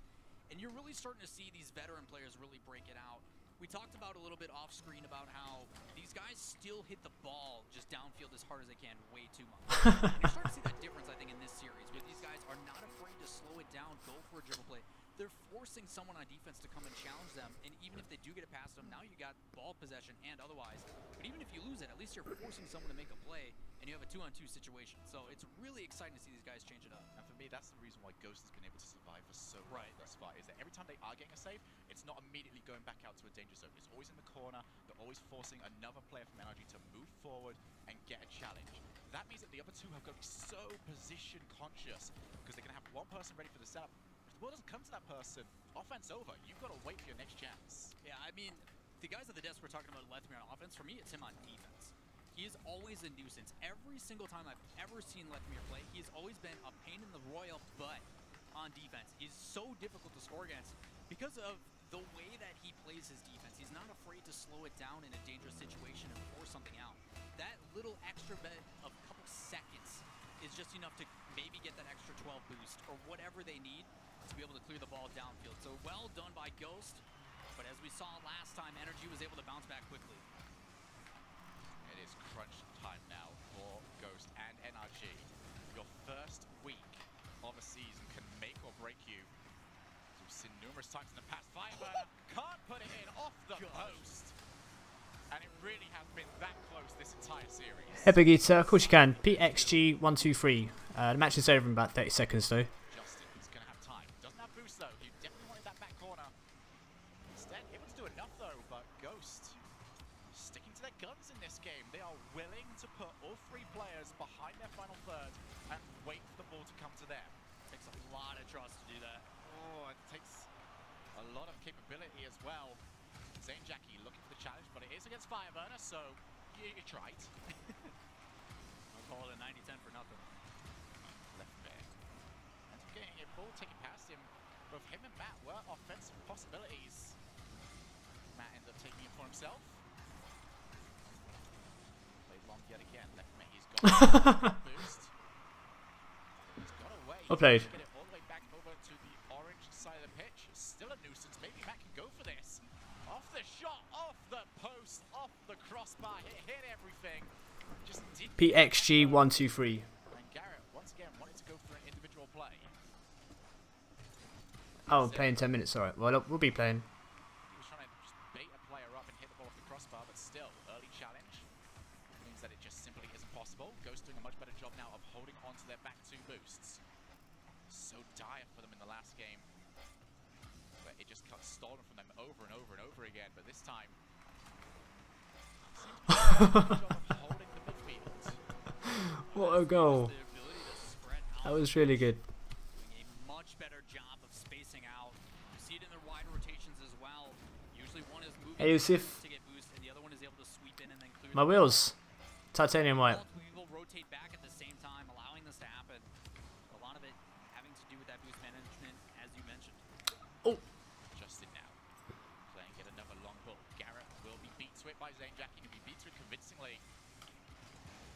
and you're really starting to see these veteran players really break it out. We talked about a little bit off screen about how these guys still hit the ball just downfield as hard as they can way too much. And you're starting to see that difference, I think, in this series, where these guys are not afraid to slow it down, go for a dribble play. They're forcing someone on defense to come and challenge them, and even if they do get it past them, now you got ball possession and otherwise. But even if you lose it, at least you're forcing someone to make a play, and you have a 2-on-2 situation. So it's really exciting to see these guys change it up. And for me, that's the reason why Ghost has been able to survive for so long thus far, is that every time they are getting a save, it's not immediately going back out to a danger zone. It's always in the corner. They're always forcing another player from NRG to move forward and get a challenge. That means that the other two have got to be so position conscious, because they're going to have one person ready for the setup. If the ball doesn't come to that person, offense over. You've got to wait for your next chance. Yeah, I mean, the guys at the desk were talking about Lethmere on offense. For me, it's him on defense. He is always a nuisance. Every single time I've ever seen Lethmere play, he's always been a pain in the royal butt on defense. He's so difficult to score against because of the way that he plays his defense. He's not afraid to slow it down in a dangerous situation and force something out. That little extra bit of a couple seconds is just enough to maybe get that extra 12 boost or whatever they need to be able to clear the ball downfield. So well done by Ghost, but as we saw last time, Energy was able to bounce back quickly. It is crunch time now for Ghost and NRG. Your first week of a season can make or break you. As we've seen numerous times in the past, Fireburner can't put it in off the post. And it really has been that close this entire series. Epic Eater, of course you can. PXG123. The match is over in about 30 seconds though. Justin, he's going to have time. Doesn't have boost though. You enough though, but Ghost sticking to their guns in this game. They are willing to put all three players behind their final third and wait for the ball to come to them. Takes a lot of trust to do that. Oh, it takes a lot of capability as well. Zane Jackie looking for the challenge, but it is against Fireburner, so you tried. I'll call it a 90-10 for nothing. Left there. Ends up getting a ball taken past him. Both him and Matt were offensive possibilities. Matt ends up taking it for himself. Played long yet again. Left mate, he's got a boost. He's got away. Well played. Get it all the way back over to the orange side of the pitch. Still a nuisance. Maybe Matt can go for this. Off the shot, off the post, off the crossbar. Hit everything. Just did PXG 123. and Garrett once again wanted to go for an individual play. Oh, playing 10 minutes. Alright. Well, we'll be playing. He was trying to just bait a player up and hit the ball off the crossbar, but still, early challenge means that it just simply isn't possible. Ghost doing a much better job now of holding on to their back two boosts. So dire for them in the last game. But it just got stolen from them over and over and over again. But this time, seems to be doing a good job of holding the midfield. What a goal. The ability to spread out. That was really good. Doing a much better job of spacing out. You see it in their wide rotations as well. Usually one is moving Hey, Yusuf. to get boost, and the other one is able to sweep in and then clear My the wheels. Titanium white. Multiple people rotate back at the same time, allowing this to happen. A lot of it having to do with that boost management, as you mentioned. Oh. Justin now playing it another long ball. Garrett will be beat to it by Zane Jackie, who be beat to it convincingly.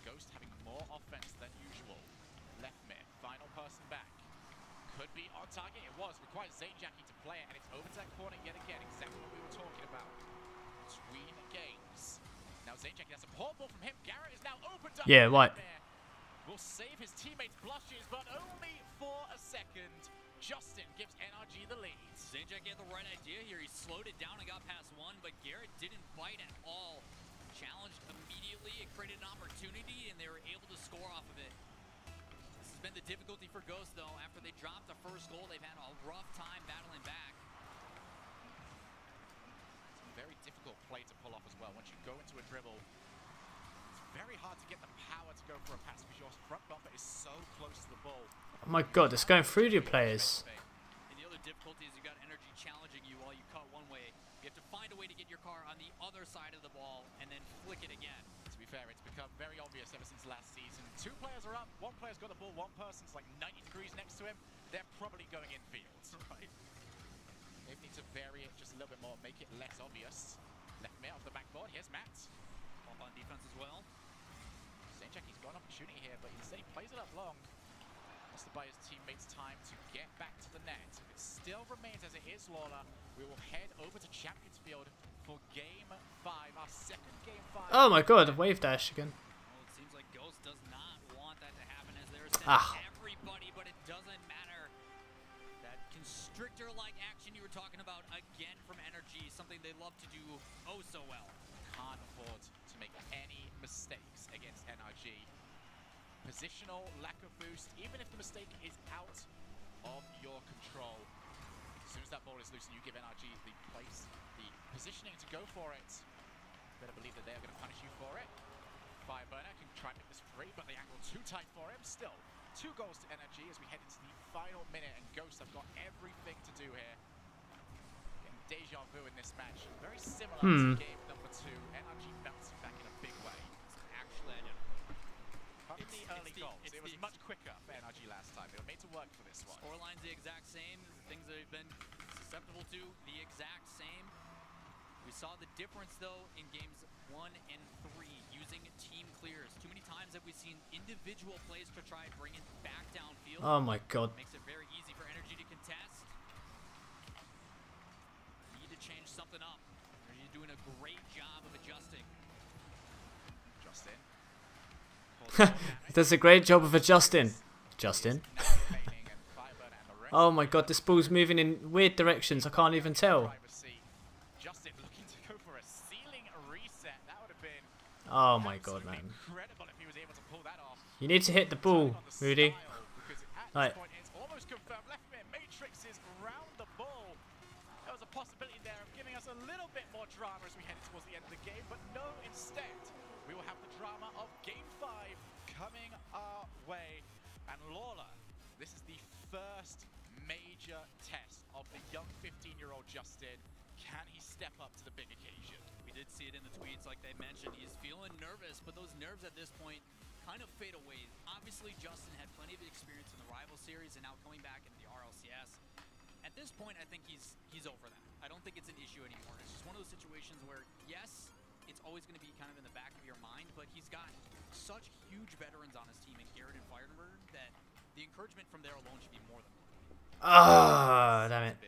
Ghost having more offense than usual. Left mid, final person back. Could be on target. It was. Requires Zane Jackie to play it, and it's over to that corner yet again. Exactly what we were talking about. Between games. Now Zane Jackie, that's a poor ball from him. Garrett is now opened up. Yeah, white. Will save his teammates' blushes, but only for a second. Justin gives NRG the lead. Zane Jackie had the right idea here. He slowed it down and got past one, but Garrett didn't bite at all. Challenged immediately. It created an opportunity, and they were able to score off of it. This has been the difficulty for Ghost, though. After they dropped the first goal, they've had a rough time battling back. It's a very difficult play to pull off as well. Once you go into a dribble, it's very hard to get the power to go for a pass because your front bumper is so close to the ball. Oh my god, it's going through your players. And the other difficulty is you got energy challenging you while you cut one way. You have to find a way to get your car on the other side of the ball and then flick it again. To be fair, it's become very obvious ever since last season. Two players are up, one player's got the ball, one person's like 90 degrees next to him. They're probably going in fields. Right. They need to vary it just a little bit more, make it less obvious. Left mid off the backboard, here's Matt. Off on defense as well. Zane Jackie's got an opportunity here, but instead he plays it up long. Wants to buy his teammates time to get back to the net. If it still remains as it is, Lawler, we will head over to Champions Field for Game 5, our second Game 5. Oh my god, a wave dash again. Well, it seems like Ghost does not want that to happen as they're sending everybody, but it doesn't matter. That constrictor-like action you were talking about again from Energy, something they love to do oh so well. Can't afford to make any mistakes against NRG. Positional, lack of boost, even if the mistake is out of your control. As soon as that ball is loose and you give NRG the place, the positioning to go for it, better believe that they're going to punish you for it. Fireburner can try and make this free, but the angle too tight for him. Still, 2 goals to NRG as we head into the final minute, and Ghost have got everything to do here. Getting deja vu in this match. Very similar to game number 2. NRG bouncing back in a big way. Actually, I don't. In the early goals, it was much quicker for NRG last time. They were made to work for this one. Scoreline's the exact same. The things they've been susceptible to, the exact same. We saw the difference, though, in games 1 and 3, using team clears. Too many times have we seen individual plays to try and bring it back downfield. Oh my god. Makes it very easy for Energy to contest. Need to change something up. Energy doing a great job of adjusting. Justin. He does a great job of adjusting. Justin. Oh my god, this ball's moving in weird directions. I can't even tell. Justin looking to go for a ceiling reset. That would have been Oh my god, man. incredible if he was able to pull that off. You need to hit the ball, Rudy. Because at Right. this point it's almost confirmed. Left mid matrixes round the ball. there was a possibility there of giving us a little bit more drama as we head towards the end of the game, but no, instead, we will have the drama of Game 5 coming our way. And Lawler, this is the first major test of the young 15-year-old Justin. Can he step up to the big occasion? We did see it in the tweets, like they mentioned. He's feeling nervous, but those nerves at this point kind of fade away. Obviously, Justin had plenty of experience in the rival series and now coming back into the Rlcs. At this point, I think he's over that. I don't think it's an issue anymore. It's just one of those situations where, yes, it's always going to be kind of in the back of your mind, but he's got such huge veterans on his team in Garrett and Firenberg that the encouragement from there alone should be more than enough. Ah, damn it.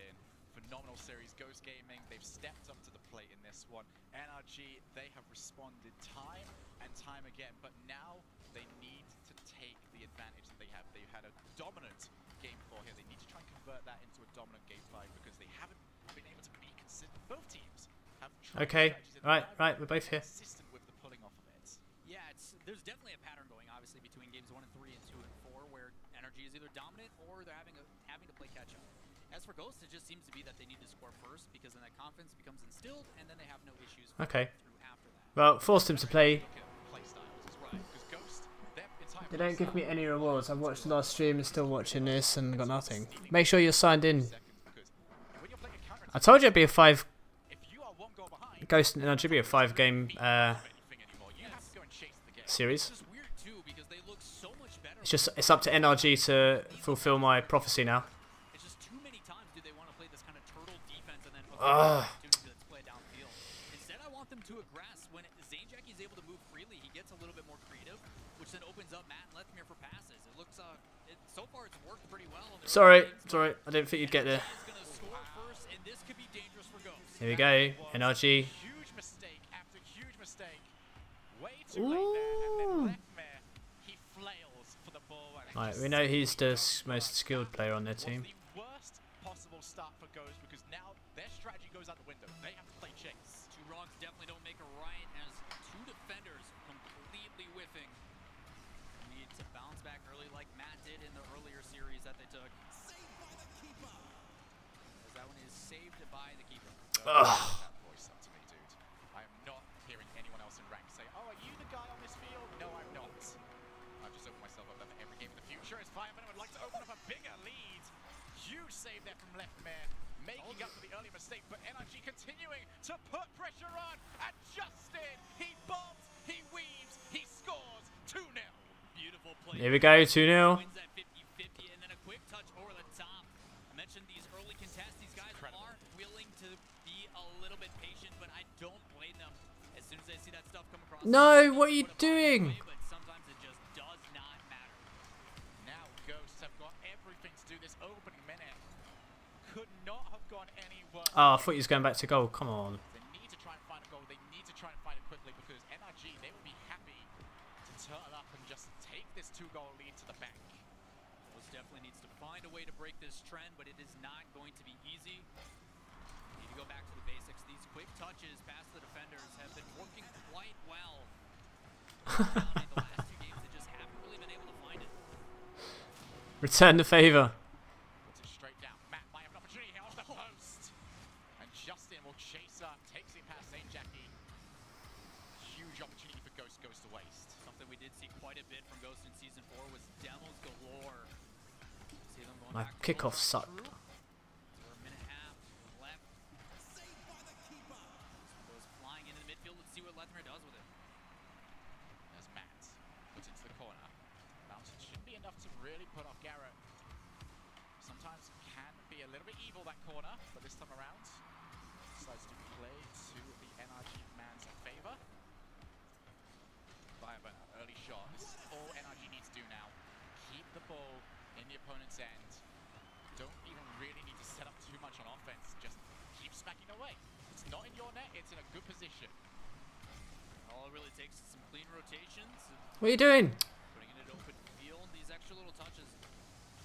Phenomenal series, Ghost Gaming, they've stepped up to the plate in this one. NRG, they have responded time and time again, but now they need to take the advantage that they have. They've had a dominant Game 4 here. They need to try and convert that into a dominant Game 5 because they haven't been able to be consistent. Both teams have tried strategies that right, we're both here. Consistent with the pulling off of it. Yeah, there's definitely a pattern going, obviously, between games 1 and 3 and 2 and 4, where NRG is either dominant or they're having to play catch up. As for Ghost, it just seems to be that they need to score first because then that confidence becomes instilled, and then they have no issues Okay. through after that. Well, forced him to play. Play styles as well, because Ghost, their entire They don't play give me style any is rewards. I've watched the last stream and still watching this and got nothing. stealing Make sure you're signed in. seconds, because when you're playing a counter I told you it'd be a 5 if you are one goal behind, Ghost, no, it should be a 5-game anything anymore. You have to go and chase the game. series. It's just weird, too, because they look so much better. It's up to NRG to fulfill my prophecy now. It's just too many times do they want to play this kind of turtle defense and then Ugh. opportunity to play downfield. Instead, I want them to aggress. When Zane Jackie's able to move freely, he gets a little bit more creative, which then opens up Matt and Lethmere for passes. It looks, so far it's worked pretty well. Sorry, I didn't think you'd get there. He's going to score first, and this could be dangerous for Ghost. Here we go, NRG. Huge mistake after huge mistake. Way too late there, and then Lethmere, he flails for the ball. And Right, we know he's the most skilled player on their team. the worst possible start for Ghost because now their strategy goes out the window. They have to play chase. Two wrongs definitely don't make a right as two defenders completely whiffing. Need to bounce back early like Matt did in the earlier series that they took. Saved by the keeper. As that one is saved by the keeper. Ugh. That voice up to me, dude. I am not hearing anyone else in rank say, "Oh, are you the guy on this field?" No, I'm not. I've just opened myself up for every game in the future as Fireman would like to open up a bigger lead. Huge save there from Lethmere, making up for the early mistake, but NRG continuing to put pressure on. And Justin, he bombs, he weaves, he scores 2-0. Beautiful play. Here we go, 2-0. Wins that 50-50 and then a quick touch over the top. I mentioned these early contests. These guys are willing to be a little bit patient, but I don't blame them. As soon as they see that stuff come across. No, what are you doing? But sometimes it just does not matter. Now Ghosts have got everything to do this opening minute. Could not have gone any worse. Oh, I thought he was going back to goal. Come on. They need to try and find a goal. They need to try and find it quickly because NRG, they will be happy to turn up and just take this 2-goal lead to the bank. Most definitely needs to find a way to break this trend, but it is not going to be easy. Need to go back to the basics. These quick touches past the defenders have been working quite well. In the last 2 games, they just haven't really been able to find it. Return the favour. Puts it straight down. Matt might have an opportunity here off the post. And Justin will chase up, takes it past St. Jackie. Huge opportunity for Ghost goes to waste. Something we did see quite a bit from Ghost in Season 4 was demos galore. See them going My back kickoff to sucked. through. For a minute and a half left. Saved by the keeper. Goes flying into the midfield. Let's see what Lethmere does with it. As Matt puts it to the corner. Bounce shouldn't be enough to really put off Garrett. Sometimes can be a little bit evil, that corner, but this time around decides to play to the NRG man's favour. But early shot. This is all NRG needs to do now. Keep the ball in the opponent's end. Don't even really need to set up too much on offense. Just keep smacking away. It's not in your net, it's in a good position. All it really takes is some clean rotations. What are you doing? Putting it in open field. These extra little touches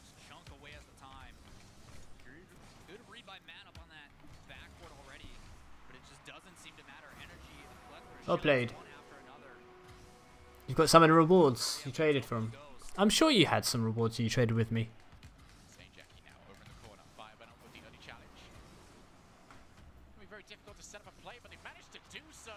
just chunk away at the time. Good read by Matt up on that backboard already, but it just doesn't seem to matter. Energy, Well played. one after another. You've got some of the rewards you traded from. I'm sure you had some rewards you traded with me. St. Jackie now over in the corner. Fireman up with the early challenge. difficult to set up a play, but they managed to do so.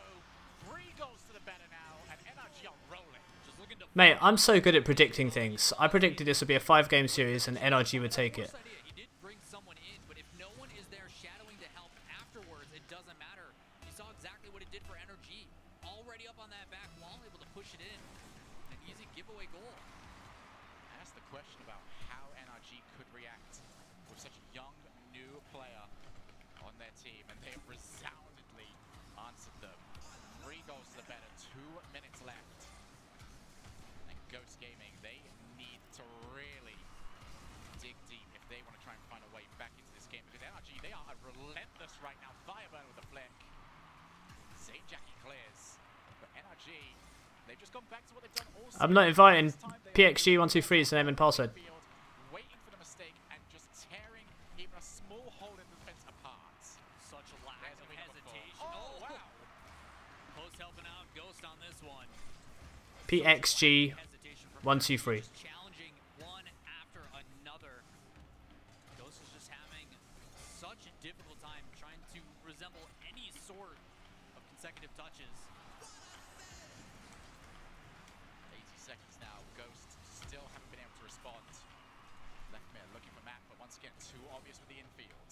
3 goals to the better now, and NRG are rolling. Just looking to Mate, I'm so good at predicting things. I predicted this would be a 5-game series and NRG would take it. He did bring someone in, but if no one is there shadowing to help afterwards, it doesn't matter. You saw exactly what it did for NRG. Already up on that back wall, able to push it in. An easy giveaway goal. Ask the question about how NRG could react with such a young, new player on their team, and they have resoundingly answered them. 3 goals to the better, 2 minutes left. And Ghost Gaming, they need to really dig deep if they want to try and find a way back into this game, because NRG, they are relentless right now. Fireburn with the flick. Zane Jackie clears. But NRG, they've just gone back to what they've done all I'm not inviting season. This time they- PXG123 is the name and password. Waiting for the mistake and just tearing even a small hole in the defense apart. Such a lack There's of a big number 4. hesitation. Oh, wow. Post helping out Ghost on this one. PXG123. Hesitation from just challenging one after another. Ghost is just having such a difficult time trying to resemble any sort of consecutive touches. 80 seconds now. Ghost still haven't been able to respond. Left mid looking for Matt, but once again too obvious with the infield.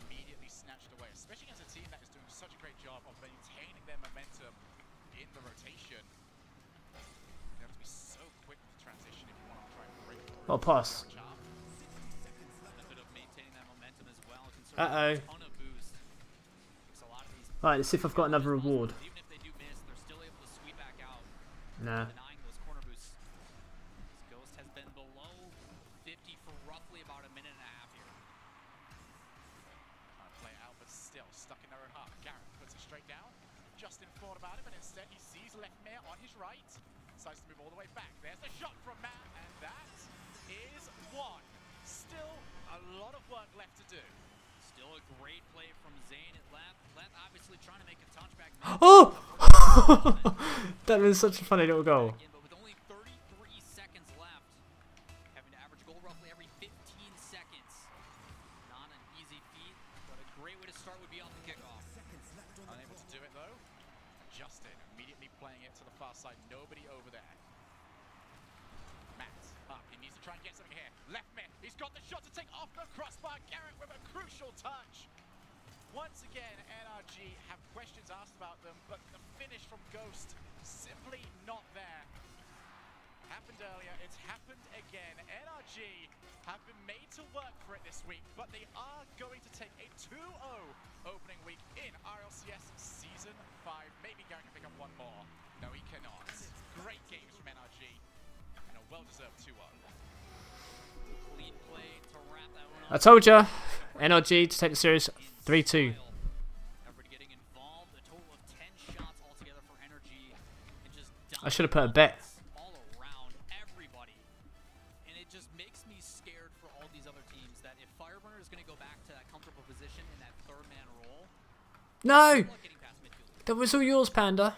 Immediately snatched away, especially against a team that is doing such a great job of maintaining their momentum in the rotation. You have to be so quick with the transition if you want to try and break through. Oh, pass. Method of maintaining that momentum as well. Uh-oh. A ton of boost. Takes a lot of these. Right, let's see if I've got another reward. Even if they do miss, they're still able to sweep back out, Nah. denying those corner boosts. This Ghost has been below 50 for roughly about a minute and a half here. Trying to play it out, but still stuck in their own half. Garrett puts it straight down. Justin thought about it, but instead he sees left mid on his right. Decides to move all the way back. There's the shot from Matt, and that is 1. Still a lot of work left to do. Still a great play from Zane at left. Left obviously trying to make a touchback. Oh! That was such a funny little goal. But with only 33 seconds left, having to average goal roughly every 15 seconds. Not an easy feat, but a great way to start would be off the kickoff. Unable to do it though. Justin immediately playing it to the far side. Nobody over there. Matt up. He needs to try and get something here. Left mid. He's got the shot to take off the crossbar. Garrett with a crucial touch. Once again, NRG have questions asked about them, but the finish from Ghost simply not there. Happened earlier. It's happened again. NRG have been made to work for it this week, but they are going to take a 2-0 opening week in RLCS Season 5. Maybe Garrett can pick up one more. No, he cannot. Great games from NRG, and a well-deserved 2-0. Clean play to wrap that one I up. told ya. NRG to take the series 3-2. Everybody getting involved. A total of 10 shots altogether for Energy. And just I should have put a bet. all around everybody. And it just makes me scared for all these other teams that if Fireburner is going to go back to that comfortable position in that 3rd-man role, No! good luck getting past midfield. That was all yours, Panda.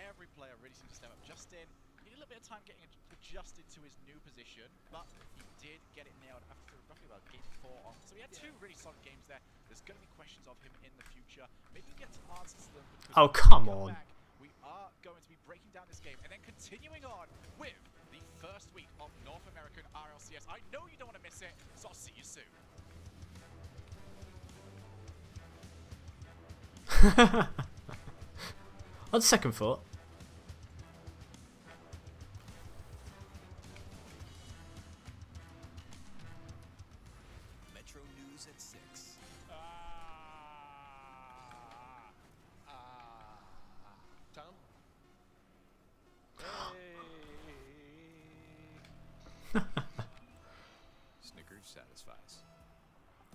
Every player really seems to step up. Justin needed a little bit of time getting adjusted to his new position, but he did get it nailed after roughly about game 4 on. So he had 2 really solid games there. There's going to be questions of him in the future. Maybe we get some answers to them. because Oh, when we come come on. back, we are going to be breaking down this game and then continuing on with the first week of North American RLCS. I know you don't want to miss it, so I'll see you soon. On second thought. Metro News at 6. Tom? Snickers satisfies.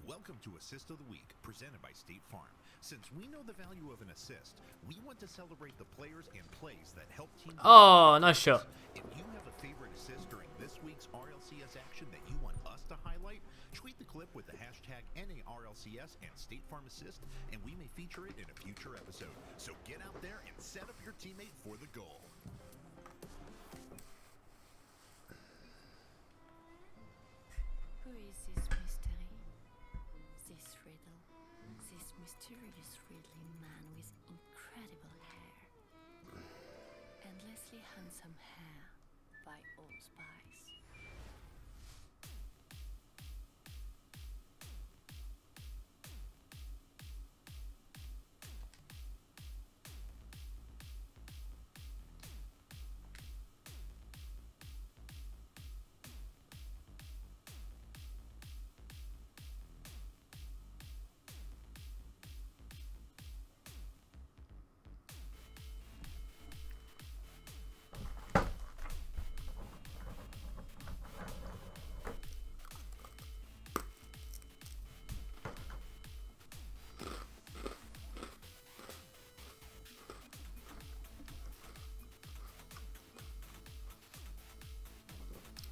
Welcome to Assist of the Week, presented by State Farm. Since we know the value of an assist, we want to celebrate the players and plays that help teams. Oh, nice shot. If you have a favorite assist during this week's RLCS action that you want us to highlight, tweet the clip with the hashtag NARLCS and State Farm Assist, and we may feature it in a future episode. So get out there and set up your teammate for the goal. Who is this mystery? This riddle? This mysterious Ridley man with incredible hair. Endlessly handsome hair by Old Spice.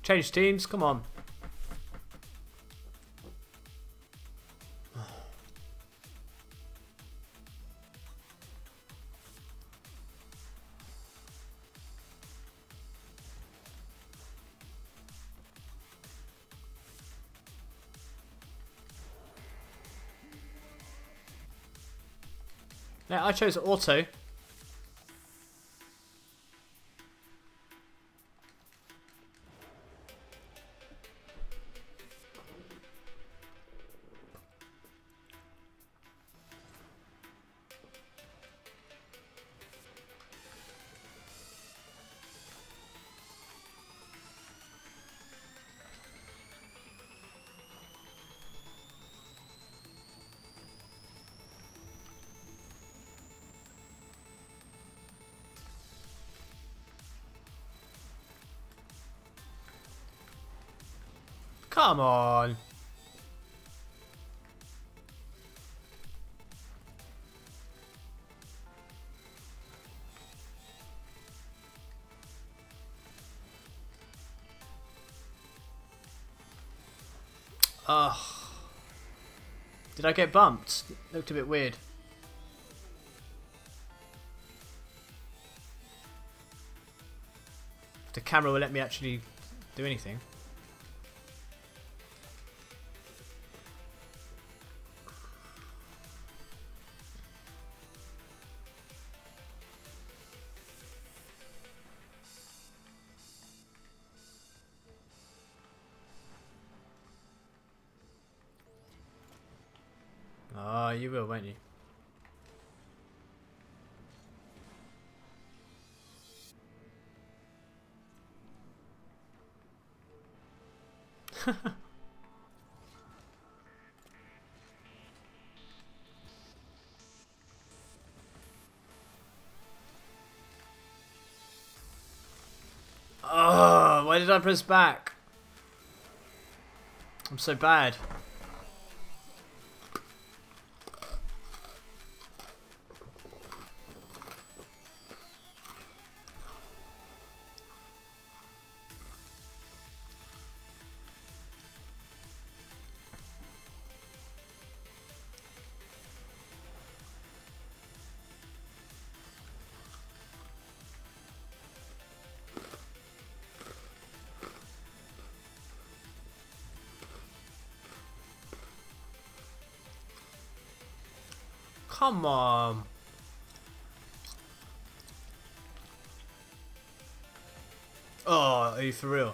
Change teams, come on. Now I chose auto. Come on. Ugh. Did I get bumped? Looked a bit weird. The camera will let me actually do anything. Oh, you will, won't you? Oh, why did I press back? I'm so bad. Come on. Oh, are you for real?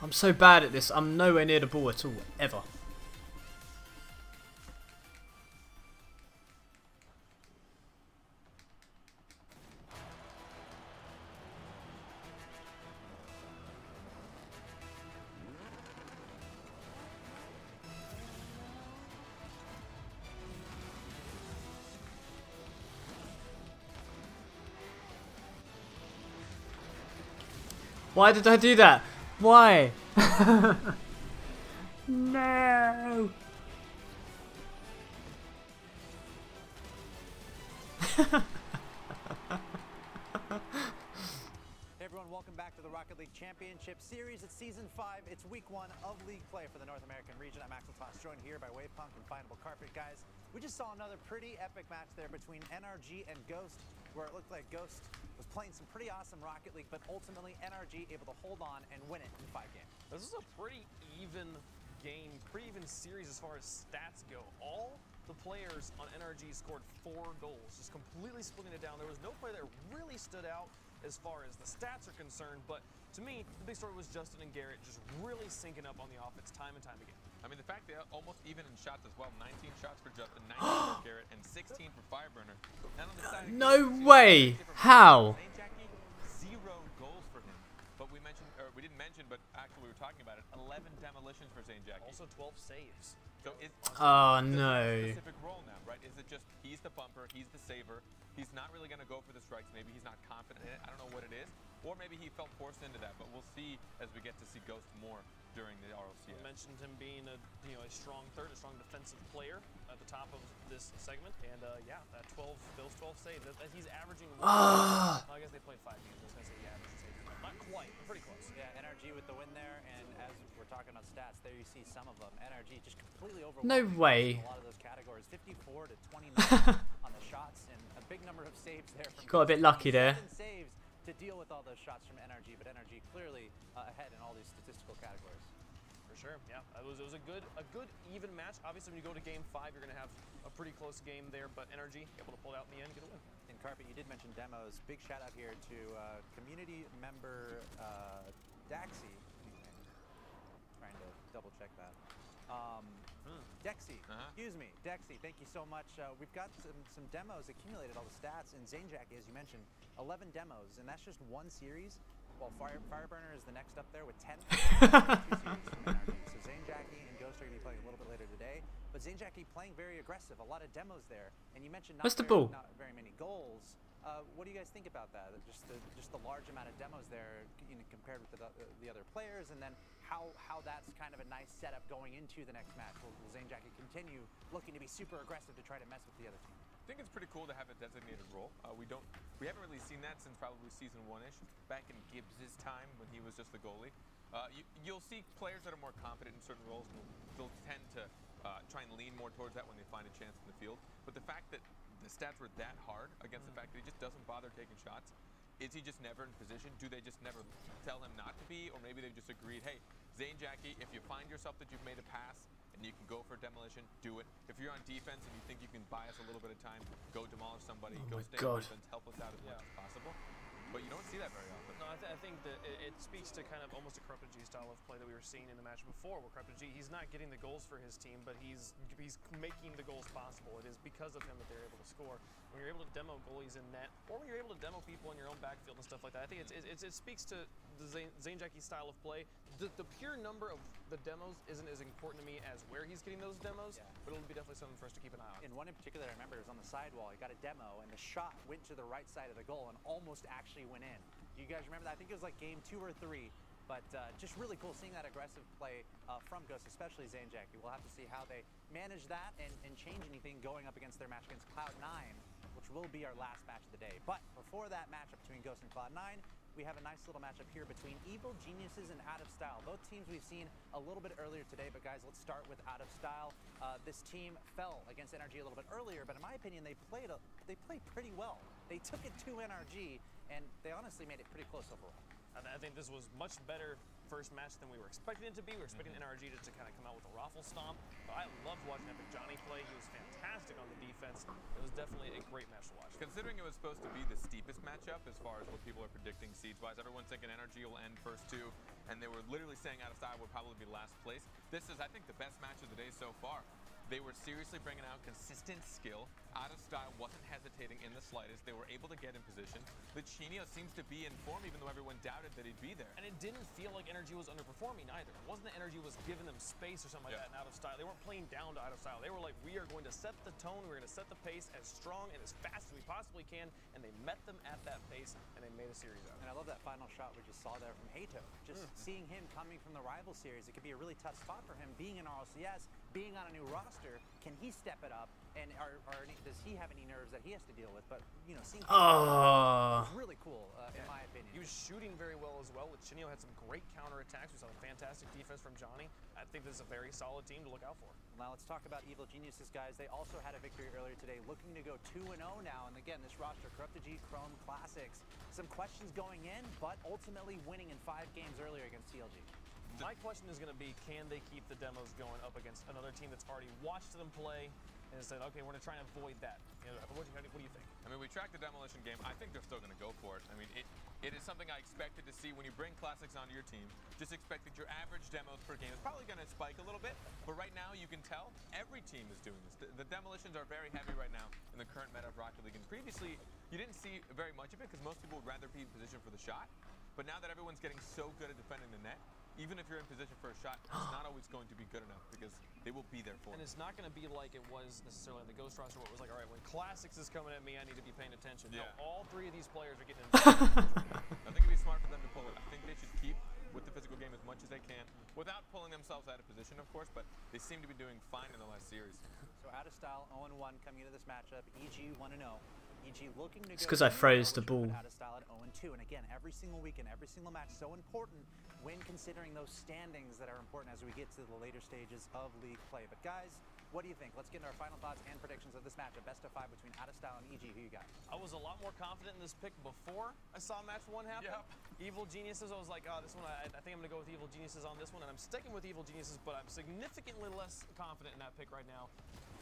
I'm so bad at this. I'm nowhere near the ball at all, ever. Why did I do that? Why? No. Hey everyone, welcome back to the Rocket League Championship Series. It's Season 5. It's Week 1 of League play for the North American region. I'm Axel Toss, joined here by Wavepunk and Findable Carpet. Guys, we just saw another pretty epic match there between NRG and Ghost, where it looked like Ghost was playing some pretty awesome Rocket League, but ultimately NRG able to hold on and win it in 5 games. This is a pretty even game, pretty even series as far as stats go. All the players on NRG scored 4 goals, just completely splitting it down. There was no player that really stood out as far as the stats are concerned, but to me, the big story was Justin and Garrett just really syncing up on the offense time and time again. I mean, the fact they're almost even in shots as well. 19 shots for Justin, 19 for Garrett, and 16 for Fireburner. And on the side No way. How? Zane Jackie, 0 goals for him. But we mentioned, or we didn't mention, but actually we were talking about it. 11 demolitions for Zane Jackie. Also 12 saves. So it's Oh no. specific role now, right? Is it just he's the bumper, he's the saver, he's not really going to go for the strikes, maybe he's not confident in it, I don't know what it is, or maybe he felt forced into that, but we'll see as we get to see Ghost more during the RLCS. You mentioned him being a strong third, a strong defensive player at the top of this segment, and yeah, those 12 saves, he's averaging. I guess they played 5 games. I was gonna say yeah, not quite, but pretty close. Yeah, NRG with the win there, and as we're talking about stats, there you see some of them. NRG just completely overwhelmed. No way. In a lot of those categories, 54 to 29 on the shots, and a big number of saves there. From Got a bit lucky there. 7 saves to deal with all those shots from NRG, but NRG clearly ahead in all these statistical categories. For sure, yeah, it was a good even match. Obviously, when you go to Game 5, you're gonna have a pretty close game there, but NRG able to pull it out in the end, get a win. And Carpet, you did mention demos. Big shout out here to community member Daxi. Trying to double check that. Dexy, excuse me, Dexy, thank you so much. We've got some demos accumulated, all the stats, and Zane Jackie, as you mentioned, 11 demos, and that's just 1 series, while Fireburner is the next up there with 10. 2 series from NRG. So Zane Jackie and Ghost are going to be playing a little bit later today, but Zane Jackie playing very aggressive, a lot of demos there, and you mentioned not very many goals. What do you guys think about that? Just the large amount of demos there, compared with the other players, and then how that's kind of a nice setup going into the next match. Will Zane Jackie continue looking to be super aggressive to try to mess with the other team? I think it's pretty cool to have a designated role. We haven't really seen that since probably season 1-ish, back in Gibbs' time when he was just the goalie. You'll see players that are more confident in certain roles, and they'll tend to try and lean more towards that when they find a chance in the field. But the fact that the stats were that hard against the fact that he just doesn't bother taking shots, is he just never in position? Do they just never tell him not to be? Or maybe they've just agreed, hey, Zane Jackie, if you find yourself that you've made a pass and you can go for demolition, do it. If you're on defense and you think you can buy us a little bit of time, go demolish somebody, go stay on defense, help us out as much as possible. But you don't see that very often. No, I think that it speaks to kind of almost a Carpet G style of play that we were seeing in the match before, where Carpet G, he's not getting the goals for his team, but he's making the goals possible. It is because of him that they're able to score. When you're able to demo goalies in net, or when you're able to demo people in your own backfield and stuff like that, I think it speaks to the Zane Jackie style of play. The pure number of the demos isn't as important to me as where he's getting those demos, but it'll be definitely something for us to keep an eye on. And one in particular I remember was on the sidewall. He got a demo, and the shot went to the right side of the goal and almost actually went in. Do you guys remember that? I think it was like game 2 or 3. But just really cool seeing that aggressive play from Ghost, especially Zane Jackie. We'll have to see how they manage that and change anything going up against their match against Cloud9, which will be our last match of the day. But before that matchup between Ghost and Cloud9, we have a nice little matchup here between Evil Geniuses and Out of Style. Both teams we've seen a little bit earlier today, but guys, let's start with Out of Style. This team fell against NRG a little bit earlier, but in my opinion, they played pretty well. They took it to NRG, and they honestly made it pretty close overall. I think this was much better first match than we were expecting it to be. We were expecting NRG to kind of come out with a raffle stomp. But I loved watching Epic Johnny play. He was fantastic on the defense. It was definitely a great match to watch. Considering it was supposed to be the steepest matchup as far as what people are predicting seeds-wise, everyone's thinking NRG will end first two, and they were literally saying Out of Style would probably be last place. This is, I think, the best match of the day so far. They were seriously bringing out consistent skill. Out of Style wasn't hesitating in the slightest. They were able to get in position. Luchinio seems to be in form, even though everyone doubted that he'd be there. And it didn't feel like Energy was underperforming either. It wasn't that Energy was giving them space or something like that in Out of Style. They weren't playing down to Out of Style. They were like, we are going to set the tone, we're going to set the pace as strong and as fast as we possibly can, and they met them at that pace, and they made a series out of it. And I love that final shot we just saw there from Hato. Just seeing him coming from the rival series, it could be a really tough spot for him, being in RLCS, being on a new roster. Can he step it up? And does he have any nerves that he has to deal with? But, you know, seeing him was really cool, in my opinion. He was shooting very well as well. Luchinio had some great counterattacks. We saw a fantastic defense from Johnny. I think this is a very solid team to look out for. Now let's talk about Evil Geniuses, guys. They also had a victory earlier today, looking to go 2-0 now. And again, this roster, Corrupted G, Chrome, Classics. Some questions going in, but ultimately winning in 5 games earlier against CLG. My question is going to be, can they keep the demos going up against another team that's already watched them play and said, okay, we're going to try and avoid that? You know, what do you think? I mean, we tracked the Demolition game. I think they're still going to go for it. I mean, it is something I expected to see when you bring Classics onto your team. Just expect that your average demos per game is probably going to spike a little bit. But right now, you can tell every team is doing this. The Demolitions are very heavy right now in the current meta of Rocket League. And previously, you didn't see very much of it because most people would rather be in position for the shot. But now that everyone's getting so good at defending the net, even if you're in position for a shot, it's not always going to be good enough because they will be there for you. And it's not going to be like it was necessarily in the Ghost roster where it was like, all right, when Classics is coming at me, I need to be paying attention. Yeah. No, all 3 of these players are getting I think it'd be smart for them to pull it. I think they should keep with the physical game as much as they can without pulling themselves out of position, of course, but they seem to be doing fine in the last series. So Out of Style 0-1 coming into this matchup. EG 1-0. EG looking to It's go. because I froze the ball. Out of Style at 0-2, and again, every single weekend, every single match, so important when considering those standings that are important as we get to the later stages of league play. But guys, what do you think? Let's get into our final thoughts and predictions of this matchup. Best of 5 between Out of Style and EG. Who you got? I was a lot more confident in this pick before I saw match 1 happen. Yep. Evil Geniuses, I was like, oh, this one, I think I'm going to go with Evil Geniuses on this one, and I'm sticking with Evil Geniuses, but I'm significantly less confident in that pick right now.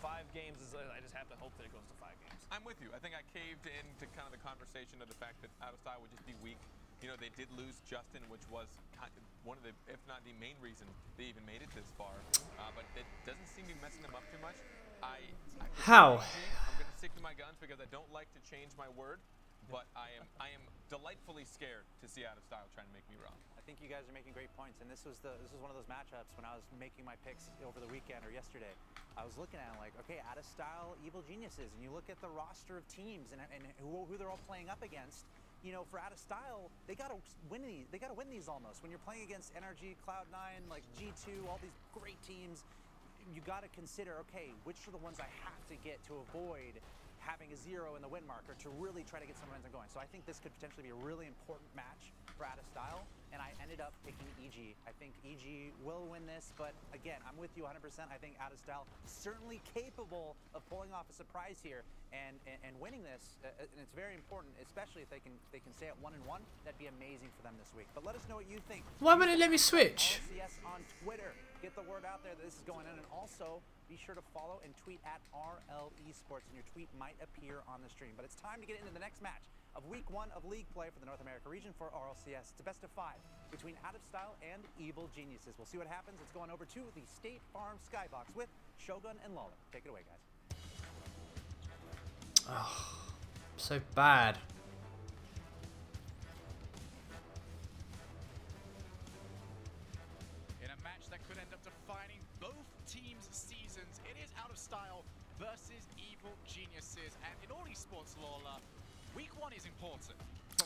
5 games is, I just have to hope that it goes to 5 games. I'm with you. I think I caved into kind of the conversation of the fact that Out of Style would just be weak. You know, they did lose Justin, which was kind of one of the, if not the main reason they even made it this far. But it doesn't seem to be messing them up too much. How? I'm going to stick to my guns because I don't like to change my word. But I am delightfully scared to see Out of Style trying to make me wrong. I think you guys are making great points, and this was one of those matchups when I was making my picks over the weekend or yesterday. I was looking at it like, okay, Out of Style, Evil Geniuses, and you look at the roster of teams and who they're all playing up against. You know, for Out of Style, they gotta win these. They gotta win these almost. When you're playing against NRG, Cloud9, like G2, all these great teams, you gotta consider, okay, which are the ones I have to get to avoid having a 0 in the win marker to really try to get some momentum going. So I think this could potentially be a really important match for Out of Style, and I ended up picking EG. I think EG will win this, but again, I'm with you 100%. I think Out of Style certainly capable of pulling off a surprise here and winning this, and it's very important, especially if they can stay at 1-1. That'd be amazing for them this week. But let us know what you think. Why wouldn't it let me switch? RLCS on Twitter. Get the word out there that this is going on, and also be sure to follow and tweet at Rlcs, and your tweet might appear on the stream. But it's time to get into the next match of Week 1 of League play for the North America region for RLCS. It's a best of 5 between Out of Style and Evil Geniuses. We'll see what happens. It's going over to the State Farm Skybox with Shogun and Lawler. Take it away, guys. Oh, so bad. In a match that could end up defining both teams' seasons, it is Out of Style versus Evil Geniuses. And in all esports, Lola, Week 1 is important.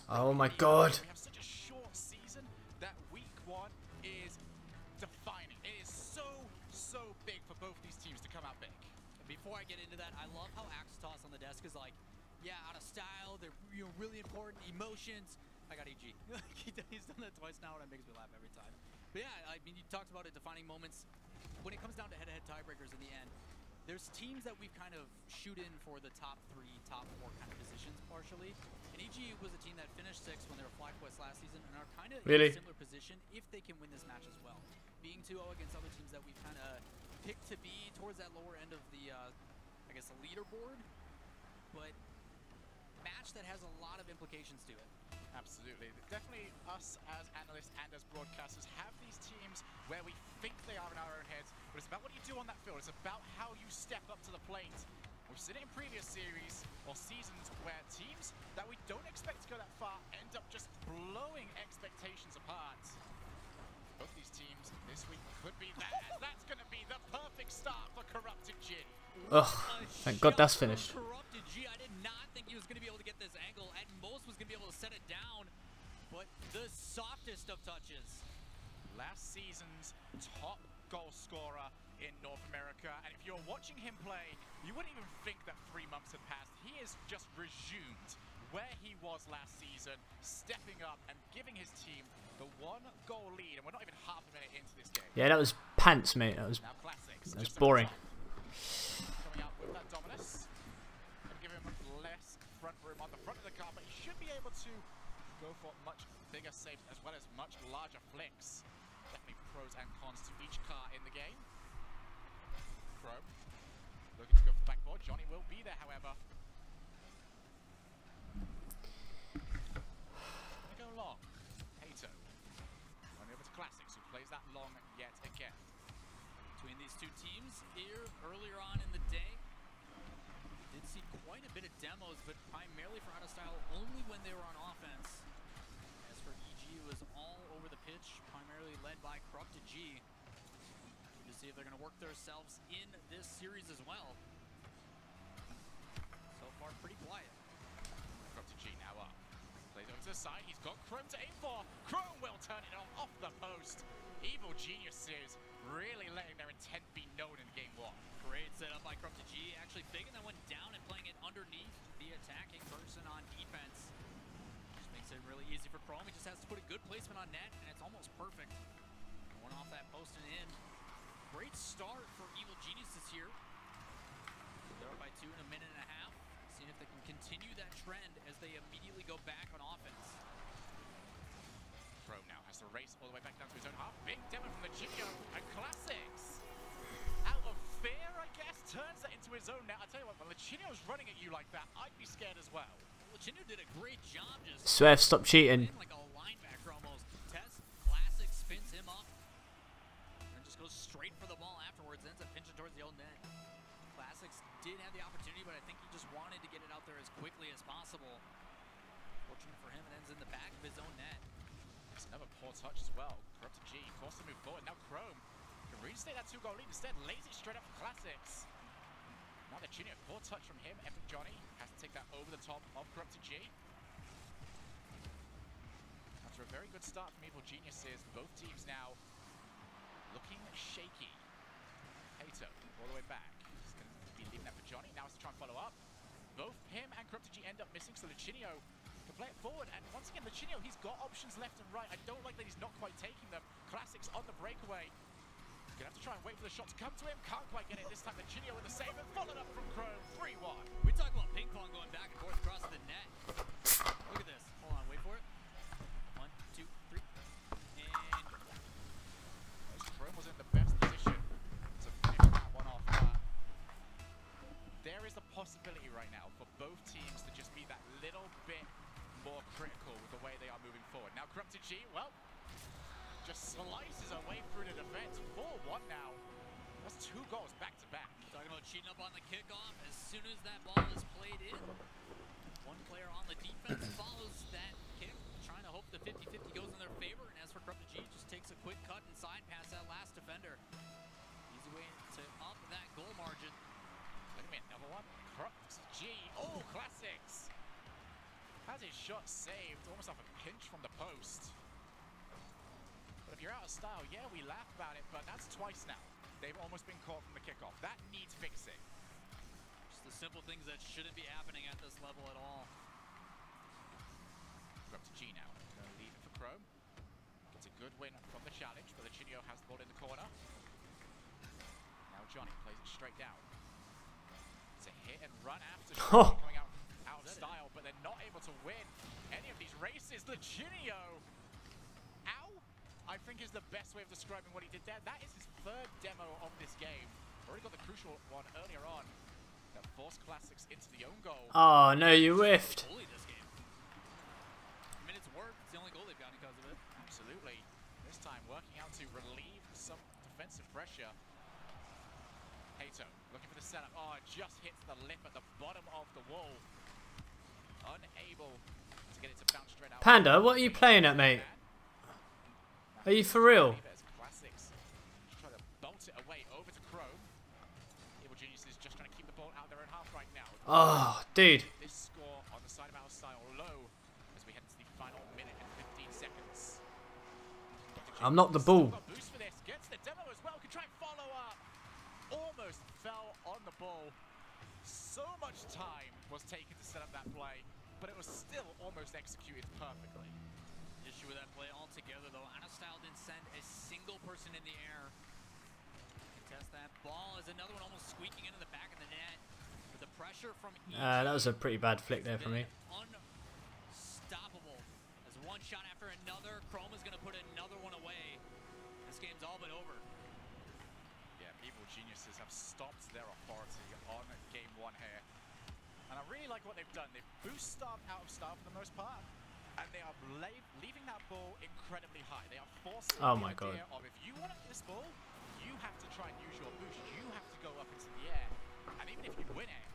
Oh my god. We have such a short season that Week 1 is defining. It is so big for both these teams to come out big. Before I get into that, I love how Axetos on the desk is like, yeah, Out of Style, they're really important, emotions. I got EG. He's done that twice now, and it makes me laugh every time. But yeah, I mean, you talked about it, defining moments. When it comes down to head-to-head tiebreakers in the end, there's teams that we've kind of shoot in for the top 3, top 4 kind of positions partially. And EG was a team that finished 6th when they were FlyQuest last season and are kind kind of Really? in a similar position if they can win this match as well. Being 2-0 against other teams that we've kind of picked to be towards that lower end of the, I guess, the leaderboard, but match that has a lot of implications to it. Absolutely. Definitely us as analysts and as broadcasters have these teams where we think they are in our own heads, but it's about what you do on that field. It's about how you step up to the plate. We've seen it in previous series or seasons where teams that we don't expect to go that far end up just blowing expectations apart. Both these teams this week could be that. That's going to be the perfect start for Corrupted G. Ugh, thank God that's finished. Corrupted G, I did not think he was going to be able to get this angle. At most was going to be able to set it down, but the softest of touches. Last season's top goal scorer in North America, and if you're watching him play, you wouldn't even think that 3 months had passed. He has just resumed where he was last season, stepping up and giving his team the 1-goal lead, and we're not even half a minute into this game. Yeah, that was pants, mate. That was boring. Coming out with that Dominus, and give him less front room on the front of the car, but he should be able to go for much bigger saves as well as much larger flicks. Definitely pros and cons to each car in the game. Chrome looking to go for the backboard. Johnny will be there, however. Gonna go long. Hato. Running over to Classics, who plays that long yet again. Between these two teams here earlier on in the day, we did see quite a bit of demos, but primarily for out of style only when they were on offense. As for EG, it was all over the pitch, primarily led by Corrupted G. To see if they're going to work themselves in this series as well. So far, pretty quiet. Corrupted G now up. Plays over to the side. He's got Chrome to aim for. Chrome will turn it off the post. Evil Geniuses really letting their intent be known in game 1. Great setup by Corrupted G. Actually big and then went down and playing it underneath the attacking person on defense. Just makes it really easy for Chrome. He just has to put a good placement on net, and it's almost perfect. Going off that post and in. Great start for Evil Geniuses here. They're up by 2 in a minute and a half. Seeing if they can continue that trend as they immediately go back on offense. Chrome now has to race all the way back down to his own half. Big demo from the Chico and Classics. Out of fear, I guess, turns that into his own net. I tell you what, when Lechino's running at you like that, I'd be scared as well. Lechino did a great job just Swear, stop cheating. like a linebacker almost. Test Classic spins him up and just goes straight for the ball afterwards. Ends up pinching towards the old net. Classics did have the opportunity, but I think he just wanted to get it out there as quickly as possible. Fortunate for him, it ends in the back of his own net. It's another poor touch as well. Corrupted G forced to move forward. Now Chrome can reinstate that 2-goal lead. Instead, lays it straight up for Classics. Now the Junior, poor touch from him. Epic Johnny has to take that over the top of Corrupted G. After a very good start from Evil Geniuses, both teams now looking shaky. Hato all the way back. He's going to be leaving that for Johnny. Now it's to try and follow up. Both him and Corrupted G end up missing, so Lucinio can play it forward. And once again, Lucinio, he's got options left and right. I don't like that he's not quite taking them. Classics on the breakaway. Gonna have to try and wait for the shot to come to him. Can't quite get it this time. Lucinio with the save and followed up from Chrome. 3-1. We talk about ping pong going back and forth across the net. Look at this. Hold on, wait for it. 1, 2, 3. And Chrome was in the best position to finish that one off. There is a possibility right now for both teams to just be that little bit more critical with the way they are moving forward. Now Corrupted G, well, just slices away through the defense. 4-1 now. That's 2 goals back to back. talking about cheating up on the kickoff. As soon as that ball is played in, one player on the defense follows that kick, trying to hope the 50-50 goes in their favor. And as for Corrupted G, just takes a quick cut inside past that last defender. Easy way to up that goal margin. Let me another one. Corrupted G. Oh, Classics. Has his shot saved, almost off a pinch from the post. But if you're out of style, yeah, we laugh about it, but that's twice now. They've almost been caught from the kickoff. That needs fixing. Just the simple things that shouldn't be happening at this level at all. Corrupted G now. Going to leave it for Chrome. Gets a good win from the challenge, but Chinio has the ball in the corner. Now Johnny plays it straight down. It's a hit and run after coming out of style, but they're not able to win any of these races. Lucinio I think is the best way of describing what he did there. That is his third demo of this game. Already got the crucial one earlier on that forced Classics into the own goal. Oh no, you whiffed. Bully this game. I mean, it's worked. It's the only goal they've got because of it. Absolutely. This time working out to relieve some defensive pressure. Hato looking for the setup. Oh, it just hits the lip at the bottom of the wall. Unable to get it to bounce straight out. Panda, what are you playing at, mate? Are you for real? Classics. Just try to bolt it away over to Chrome. Evil Genius is just trying to keep the ball out of their own half right now. Oh, dude. This score on the side of our style low as we head into the final minute and 15 seconds. I'm not the ball. Boost for this. Gets the demo as well. Can try and follow up. Almost fell on the ball. So much time was taken to set up that play, but it was still almost executed perfectly. Issue with that play altogether, though. Anastyle didn't send a single person in the air. Contest that ball as another one almost squeaking into the back of the net. But the pressure from That was a pretty bad flick there for me. Unstoppable. As one shot after another, Chrome is going to put another one away. This game's all but over. Yeah, Evil Geniuses have stopped their authority on game one here. And I really like what they've done. They've boost starved out of style for the most part. And they are leaving that ball incredibly high. They are forcing Oh the my idea God. of if you want to hit this ball, you have to try and use your boost. You have to go up into the air. And even if you win it,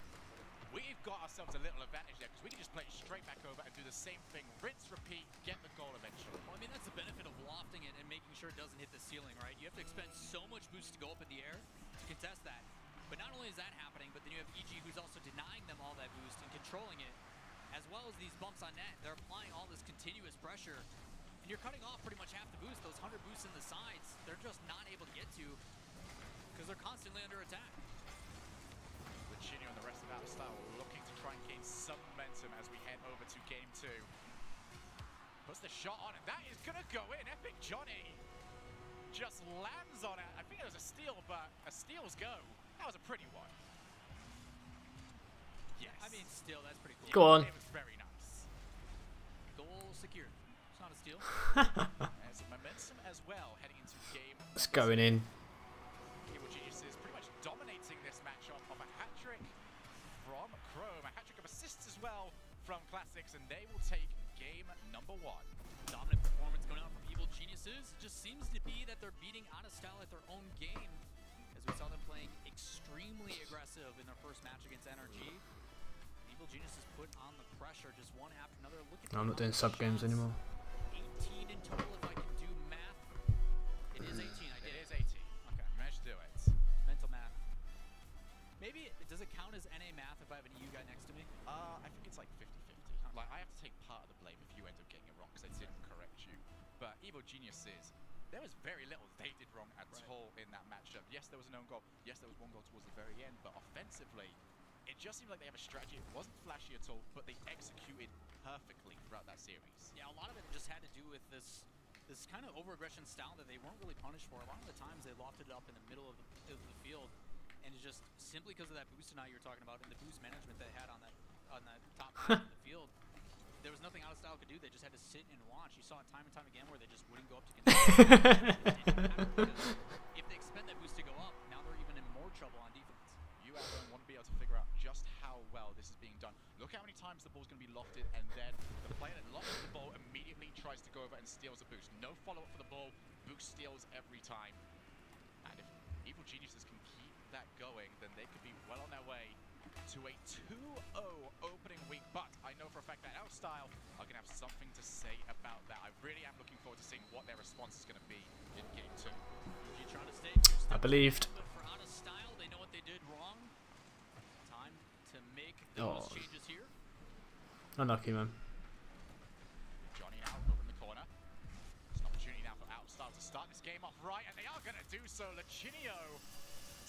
we've got ourselves a little advantage there because we can just play it straight back over and do the same thing. Rinse, repeat, get the goal eventually. Well, I mean, that's the benefit of lofting it and making sure it doesn't hit the ceiling, right? You have to expend so much boost to go up in the air to contest that. But not only is that happening, but then you have EG who's also denying them all that boost and controlling it. As well as these bumps on net, they're applying all this continuous pressure. And you're cutting off pretty much half the boost. Those 100 boosts in the sides, they're just not able to get to because they're constantly under attack. Luchino and the rest of our style looking to try and gain some momentum as we head over to game two. Puts the shot on, and that is going to go in. Epic Johnny just lands on it. I think it was a steal, but a steal's go. That was a pretty one. Yes. I mean, still, that's pretty cool. Go on. It was very nice. Goal secured. It's not a steal. There's momentum as well heading into game. It's going in. Evil Geniuses pretty much dominating this matchup of a hat-trick from Chrome, a hat-trick of assists as well from Classics, and they will take game number one. Dominant performance going out from Evil Geniuses. Just seems to be that they're beating Anastyle at their own game, as we saw them playing extremely aggressive in their first match against NRG. Evil Geniuses put on the pressure just one after another. Look at I'm not doing sub games anymore. 18 in total, if I can do math. It is 18. I did It is 18. Okay, managed to do it. mental math. Maybe does it count as NA math if I have an EU guy next to me? I think it's like 50-50. Like, I have to take part of the blame if you end up getting it wrong because I didn't correct you. But Evil Geniuses, there was very little they did wrong at all in that matchup. Yes, there was an own goal. Yes, there was one goal towards the very end. But offensively, it just seemed like they have a strategy. It wasn't flashy at all, but they executed perfectly throughout that series. Yeah, a lot of it just had to do with this kind of over-aggression style that they weren't really punished for. A lot of the times they lofted it up in the middle of the field, and it's just simply because of that boost tonight you're talking about and the boost management they had on that top half of the field. There was nothing Anastyle could do. They just had to sit and watch. You saw it time and time again where they just wouldn't go up to contest. If they expend that boost to go up, now they're even in more trouble on defense. You want to be able to figure out just how well this is being done. Look how many times the ball's going to be lofted, and then the player that lofts the ball immediately tries to go over and steals a boost. No follow-up for the ball. Boost steals every time. And if Evil Geniuses can keep that going, then they could be well on their way to a 2-0 opening week. But I know for a fact that our style are going to have something to say about that. I really am looking forward to seeing what their response is going to be in game two. You trying to stay two steps I believed. ahead, but for Anastyle, they know what they did wrong. Time to make those changes here. Unlucky, man. Johnny now over in the corner. It's an opportunity now for Outstyle to start this game off right, and they are going to do so. Luchino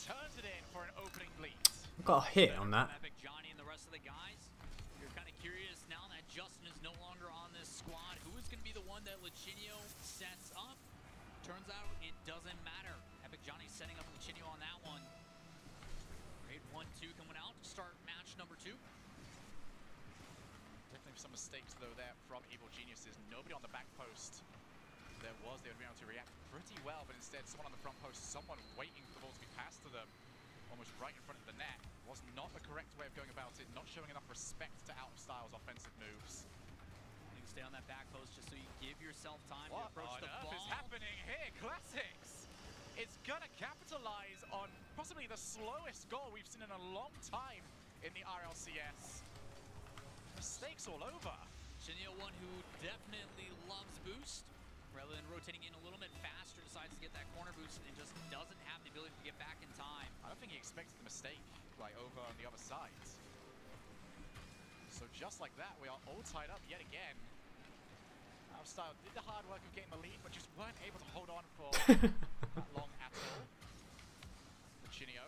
turns it in for an opening lead. I got a hit on that. Epic Johnny and the rest of the guys. You're kind of curious now that Justin is no longer on this squad. Who is going to be the one that Luchino sets up? Turns out it doesn't matter. Epic Johnny setting up Luchino on that one. Great 1-2 coming out to start match number 2. Definitely some mistakes though there from Evil Geniuses. Nobody on the back post. there was, they would be able to react pretty well, but instead someone on the front post, someone waiting for the ball to be passed to them, almost right in front of the net, was not the correct way of going about it, not showing enough respect to Out of Style's offensive moves. You can stay on that back post just so you give yourself time to What approach on the earth ball. is happening here? Classics is gonna capitalize on possibly the slowest goal we've seen in a long time in the RLCS. Mistakes all over. Shinio, one who definitely loves boost, rather than rotating in a little bit faster, decides to get that corner boost and just doesn't have the ability to get back in time. I don't think he expected the mistake, like over on the other side. So just like that, we are all tied up yet again. Out of Style did the hard work of getting the lead, but just weren't able to hold on for that long at all. Machinio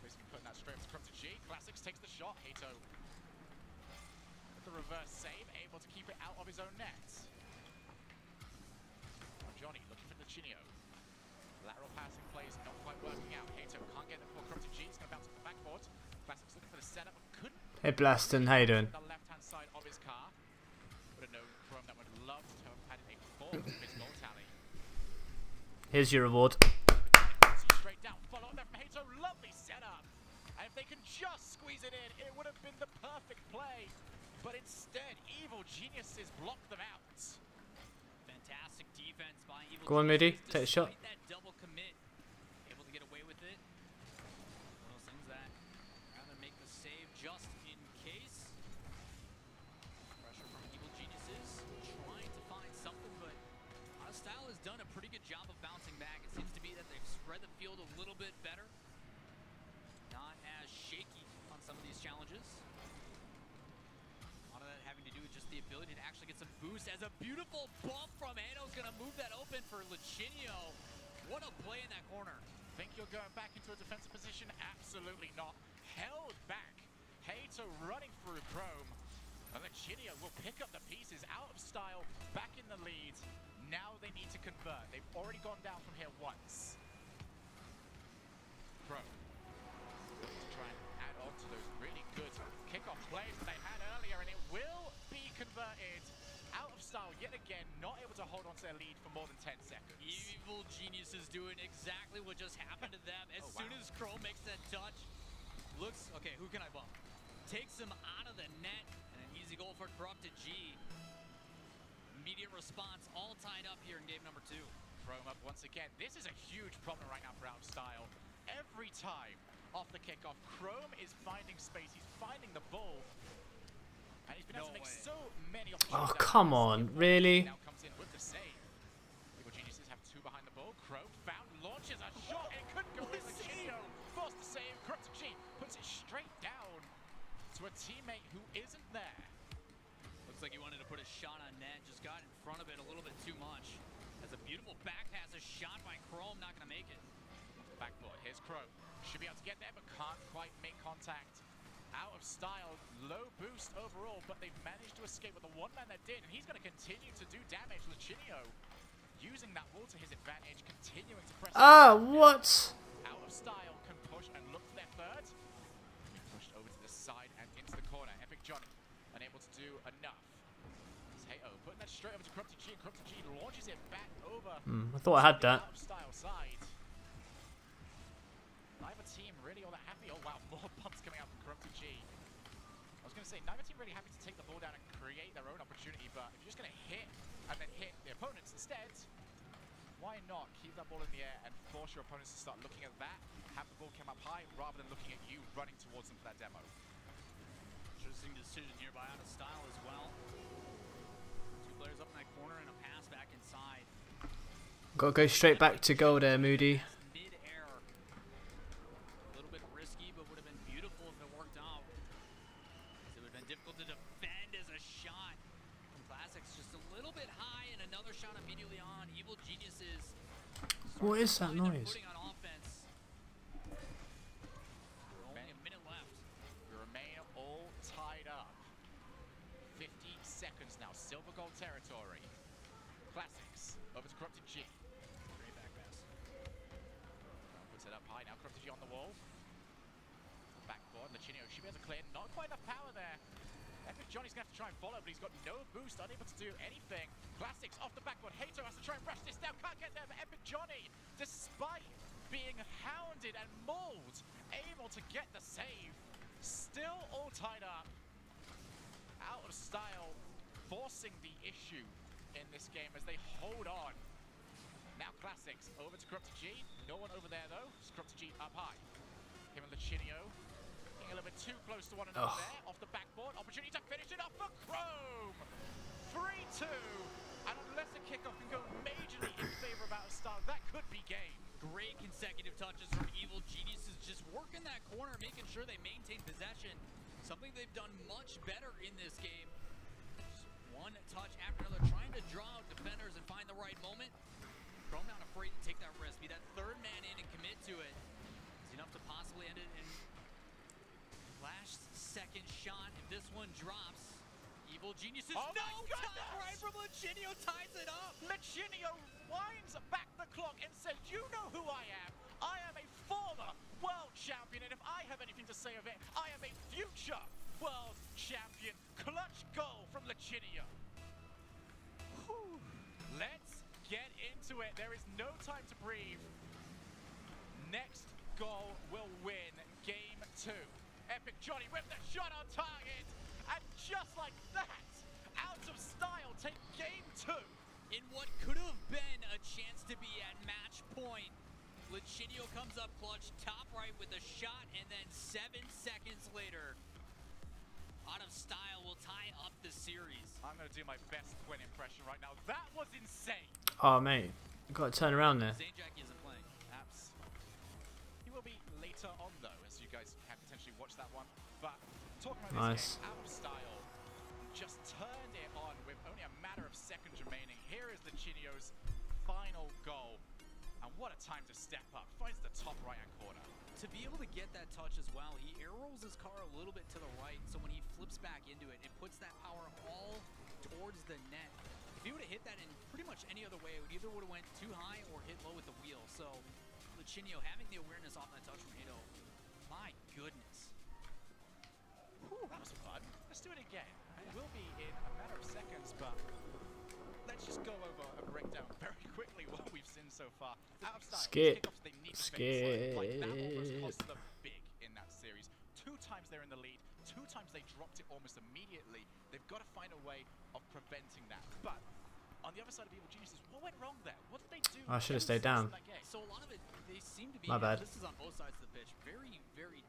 basically putting that straight up to Corrupted G. Classics takes the shot. Hato with the reverse save, able to keep it out of his own net. Now Johnny looking for the Chinio. Lateral passing plays not quite working out. Hato can't get it for Corrupted G. He's going to bounce it backboard. Classics looking for the setup, but couldn't. Hey Blaston, how you doing? The left-hand side of his car. Would have known Chrome that would love to have had a fourth of his goal tally. Here's your reward. See straight down, follow up there from Hato. Lovely setup. And if they can just squeeze it in, it would have been the perfect play. But instead, Evil Geniuses blocked them out. Fantastic defense by Evil Go on, Moody, Geniuses, take a shot. despite that double commit, able to get away with it. One of those things that rather make the save just in case. Pressure from Evil Geniuses, trying to find something, but Out of Style has done a pretty good job of bouncing back. It seems to be that they've spread the field a little bit better. Not as shaky on some of these challenges. A lot of that having to do with just the ability to actually get some boost, as a beautiful bump from Hato's going to move that open for Lichinio. What a play in that corner. Think you're going back into a defensive position? Absolutely not. Held back. Hato running through Chrome. And Lichinio will pick up the pieces. Out of Style, back in the lead. Now they need to convert. They've already gone down from here once. Chrome to try and add on to those really good kickoff plays that they had earlier, and it will be converted. Out of Style yet again, not able to hold on to their lead for more than 10 seconds. Evil Genius is doing exactly what just happened to them. As soon as Chrome makes that touch, looks, okay, who can I bump? Takes him out of the net, and an easy goal for Corrupted G. Immediate response, all tied up here in game number 2. Chrome up once again. This is a huge problem right now for Out of Style. Every time off the kickoff, Chrome is finding space. He's finding the ball. And he's been able to make so many opportunities. Oh, come on, really? Now comes in with the save. Evil Geniuses have 2 behind the ball. Chrome found, launches a shot. It couldn't go in. Lichinio forced the save. Corrupted G puts it straight down to a teammate who isn't there. Looks like he wanted to put a shot on net, just got in front of it a little bit too much. That's a beautiful back pass, a shot by Chrome, not gonna make it. Backboard, here's Chrome. Should be able to get there, but can't quite make contact. Out of Style, low boost overall, but they've managed to escape with the one man that did, and he's going to continue to do damage. Lichinio using that wall to his advantage, continuing to press. What? Out of Style can push and look for their third. Pushed over to the side and into the corner. Epic Johnny unable to do enough. It's Hato putting that straight over to Corrupted G, and Corrupted G launches it back over. I thought I had that. Out of Style side. Neither team really all that happy. Oh wow, more bumps coming out from Corrupted G. I was going to say, neither team really happy to take the ball down and create their own opportunity, but if you're just going to hit and then hit the opponents instead, why not keep that ball in the air and force your opponents to start looking at that, have the ball come up high, rather than looking at you running towards them for that demo. Interesting decision here by Out of Style as well. 2 players up in that corner and a pass back inside. Gotta go straight back to goal there, Moody. Mid-air. A little bit risky, but would have been beautiful if it worked out. It would have been difficult to defend as a shot from Classics. Just a little bit high, and another shot immediately on. Evil Geniuses. What is that noise? Putting on offense. Only a minute left. We remain all tied up. 50 seconds now, silver gold territory. Classics over to Corrupted G. Great back pass. Puts it up high now. Corrupted G on the wall. Backboard. Lichinio should be able to clear. Not quite enough power there. Epic Johnny's going to have to try and follow, but he's got no boost, unable to do anything. Classics off the backboard. Hato has to try and rush this down. Can't get there, but Epic Johnny, despite being hounded and mauled, able to get the save. Still all tied up. Out of style, forcing the issue in this game as they hold on. Now Classics over to Corrupted G. No one over there though. Corrupted G up high. Him and Lachinio getting a little bit too close to one another there. Off the backboard. Opportunity to finish it off for Chrome. 3-2. And unless the kickoff can go majorly in favor of Out of Style, that could be game. Great consecutive touches from Evil Geniuses, just working that corner, making sure they maintain possession. Something they've done much better in this game. Just one touch after another, trying to draw out defenders and find the right moment. Chrome not afraid to take that risk, be that third man in and commit to it. It's enough to possibly end it in last second shot. If this one drops, Evil Geniuses, oh no time right from Lachinio, ties it up. Lachinio winds back the clock and says, you know who I am. I am a former world champion, and if I have anything to say of it, I am a future world champion. Clutch goal from Lachinio. Whew. Let's get into it. There is no time to breathe. Next goal will win game 2. Epic Johnny with the shot on target. And just like that, Out of Style take game 2. In what could have been a chance to be at match point, Lachinio comes up clutch, top right with a shot, and then 7 seconds later, Out of Style will tie up the series. I'm going to do my best Twin impression right now. That was insane. Oh, mate. You got to turn around there. Zainjack isn't playing. Apps. He will be later on, though, as you guys can potentially watch that one. But talking about this game, Out of Style just turned it on with only a matter of seconds remaining. Here is Lachinio's final goal. And what a time to step up. Finds the top right-hand corner. To be able to get that touch as well, he air rolls his car a little bit to the right, so when he flips back into it, it puts that power all towards the net. If he would have hit that in pretty much any other way, it either would have went too high or hit low with the wheel. So Lachinio having the awareness off that touch from Hito, my goodness. Whew, that was fun. Let's do it again. It will be in a matter of seconds, but let's just go over and break down very quickly what we've seen so far. Out of Style, Skip. kickoffs they need to finish. Like that almost cost them big in that series. 2 times they're in the lead, 2 times they dropped it almost immediately. They've got to find a way of preventing that. But on the other side of Evil Geniuses, what went wrong there? What did they do? I should have stayed down. So a lot of it, they seem to be, My bad. this is on both sides of the pitch, very, very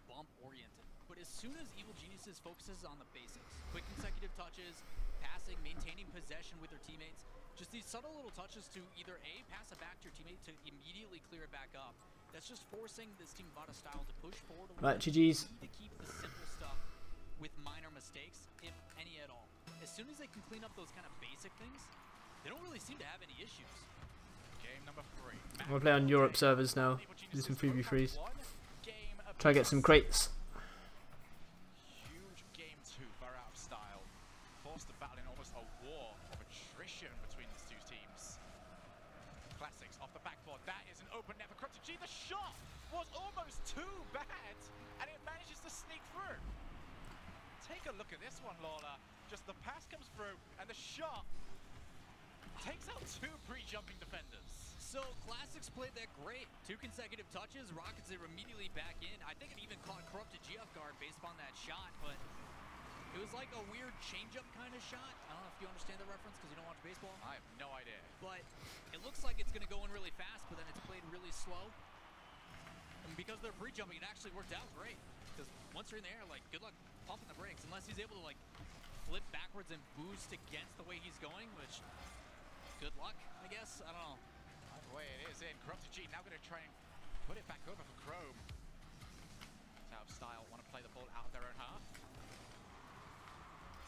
bump oriented. But as soon as Evil Geniuses focuses on the basics, quick consecutive touches, passing, maintaining possession with their teammates, just these subtle little touches to either A, pass it back to your teammate to immediately clear it back up. That's just forcing this team of Out of Style to push forward a little bit. GG's. To keep the simple stuff with minor mistakes, if any at all. As soon as they can clean up those kind of basic things, they don't really seem to have any issues. Game number 3. I'm going to play on Europe servers now. Do some 3v3s. Try to get some crates. Huge game 2 for Out of Style. Forced to battle in almost a war of attrition between these two teams. Classics off the backboard. That is an open net for Corrupted G. The shot was almost too bad, and it manages to sneak through. Take a look at this one, Lawler. Just the pass comes through, and the shot takes out 2 pre-jumping defenders. So Classics played that great. 2 consecutive touches, rockets it immediately back in. I think it even caught Corrupted G off guard based upon that shot, but it was like a weird change-up kind of shot. I don't know if you understand the reference because you don't watch baseball. I have no idea. But it looks like it's going to go in really fast, but then it's played really slow. And because they're pre-jumping, it actually worked out great. Because once you're in the air, like, good luck pumping the brakes. Unless he's able to, like, flip backwards and boost against the way he's going, which, good luck, I guess. I don't know. Either way it is in. Corrupted G now going to try and put it back over for Chrome. It's Out of Style, want to play the ball out of their own half.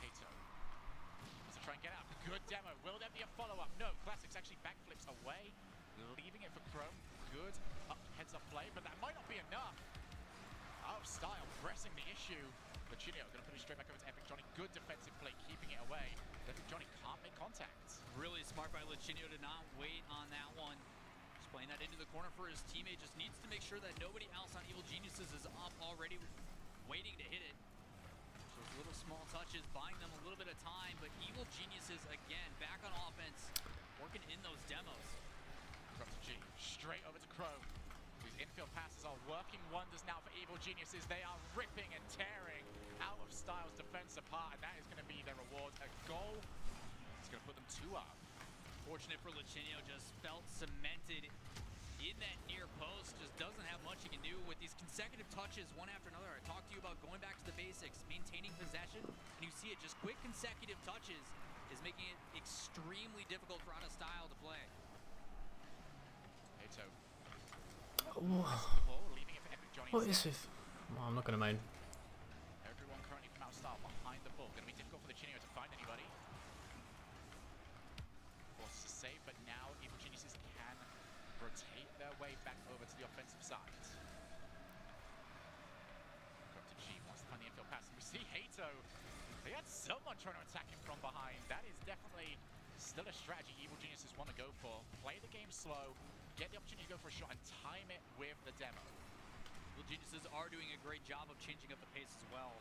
Hato wants to try and get out. Good demo. Will there be a follow-up? No. Classics actually backflips away, leaving it for Chrome. Good heads-up play, but that might not be enough. Out of Style pressing the issue. Lachinio going to put it straight back over to Epic Johnny. Good defensive play, keeping it away. Epic Johnny can't make contact. Really smart by Lachinio to not wait on that one. Just playing that into the corner for his teammate. Just needs to make sure that nobody else on Evil Geniuses is up already, waiting to hit it. Those little small touches, buying them a little bit of time, but Evil Geniuses, again, back on offense. straight over to Chrome. These infield passes are working wonders now for Evil Geniuses. They are ripping and tearing out of Styles' defense apart, and that is going to be their reward. A goal. It's going to put them 2 up. Fortunate for Lichinio, just felt cemented in that near post. Just doesn't have much he can do with these consecutive touches one after another. I talked to you about going back to the basics, maintaining possession, and you see it, just quick consecutive touches is making it extremely difficult for Out of Style to play. Hato. What is this? Oh, I'm not going to main. Everyone currently from Out of Style behind the ball. Going to be difficult for Lichinio to find anybody. Forces a save, but now Evil Geniuses can rotate their way back over to the offensive side. Go up to G, wants to find the infield pass. And we see Hato. They had someone trying to attack him from behind. That is definitely still a strategy Evil Geniuses want to go for. Play the game slow, get the opportunity to go for a shot, and time it with the demo. Evil Geniuses are doing a great job of changing up the pace as well.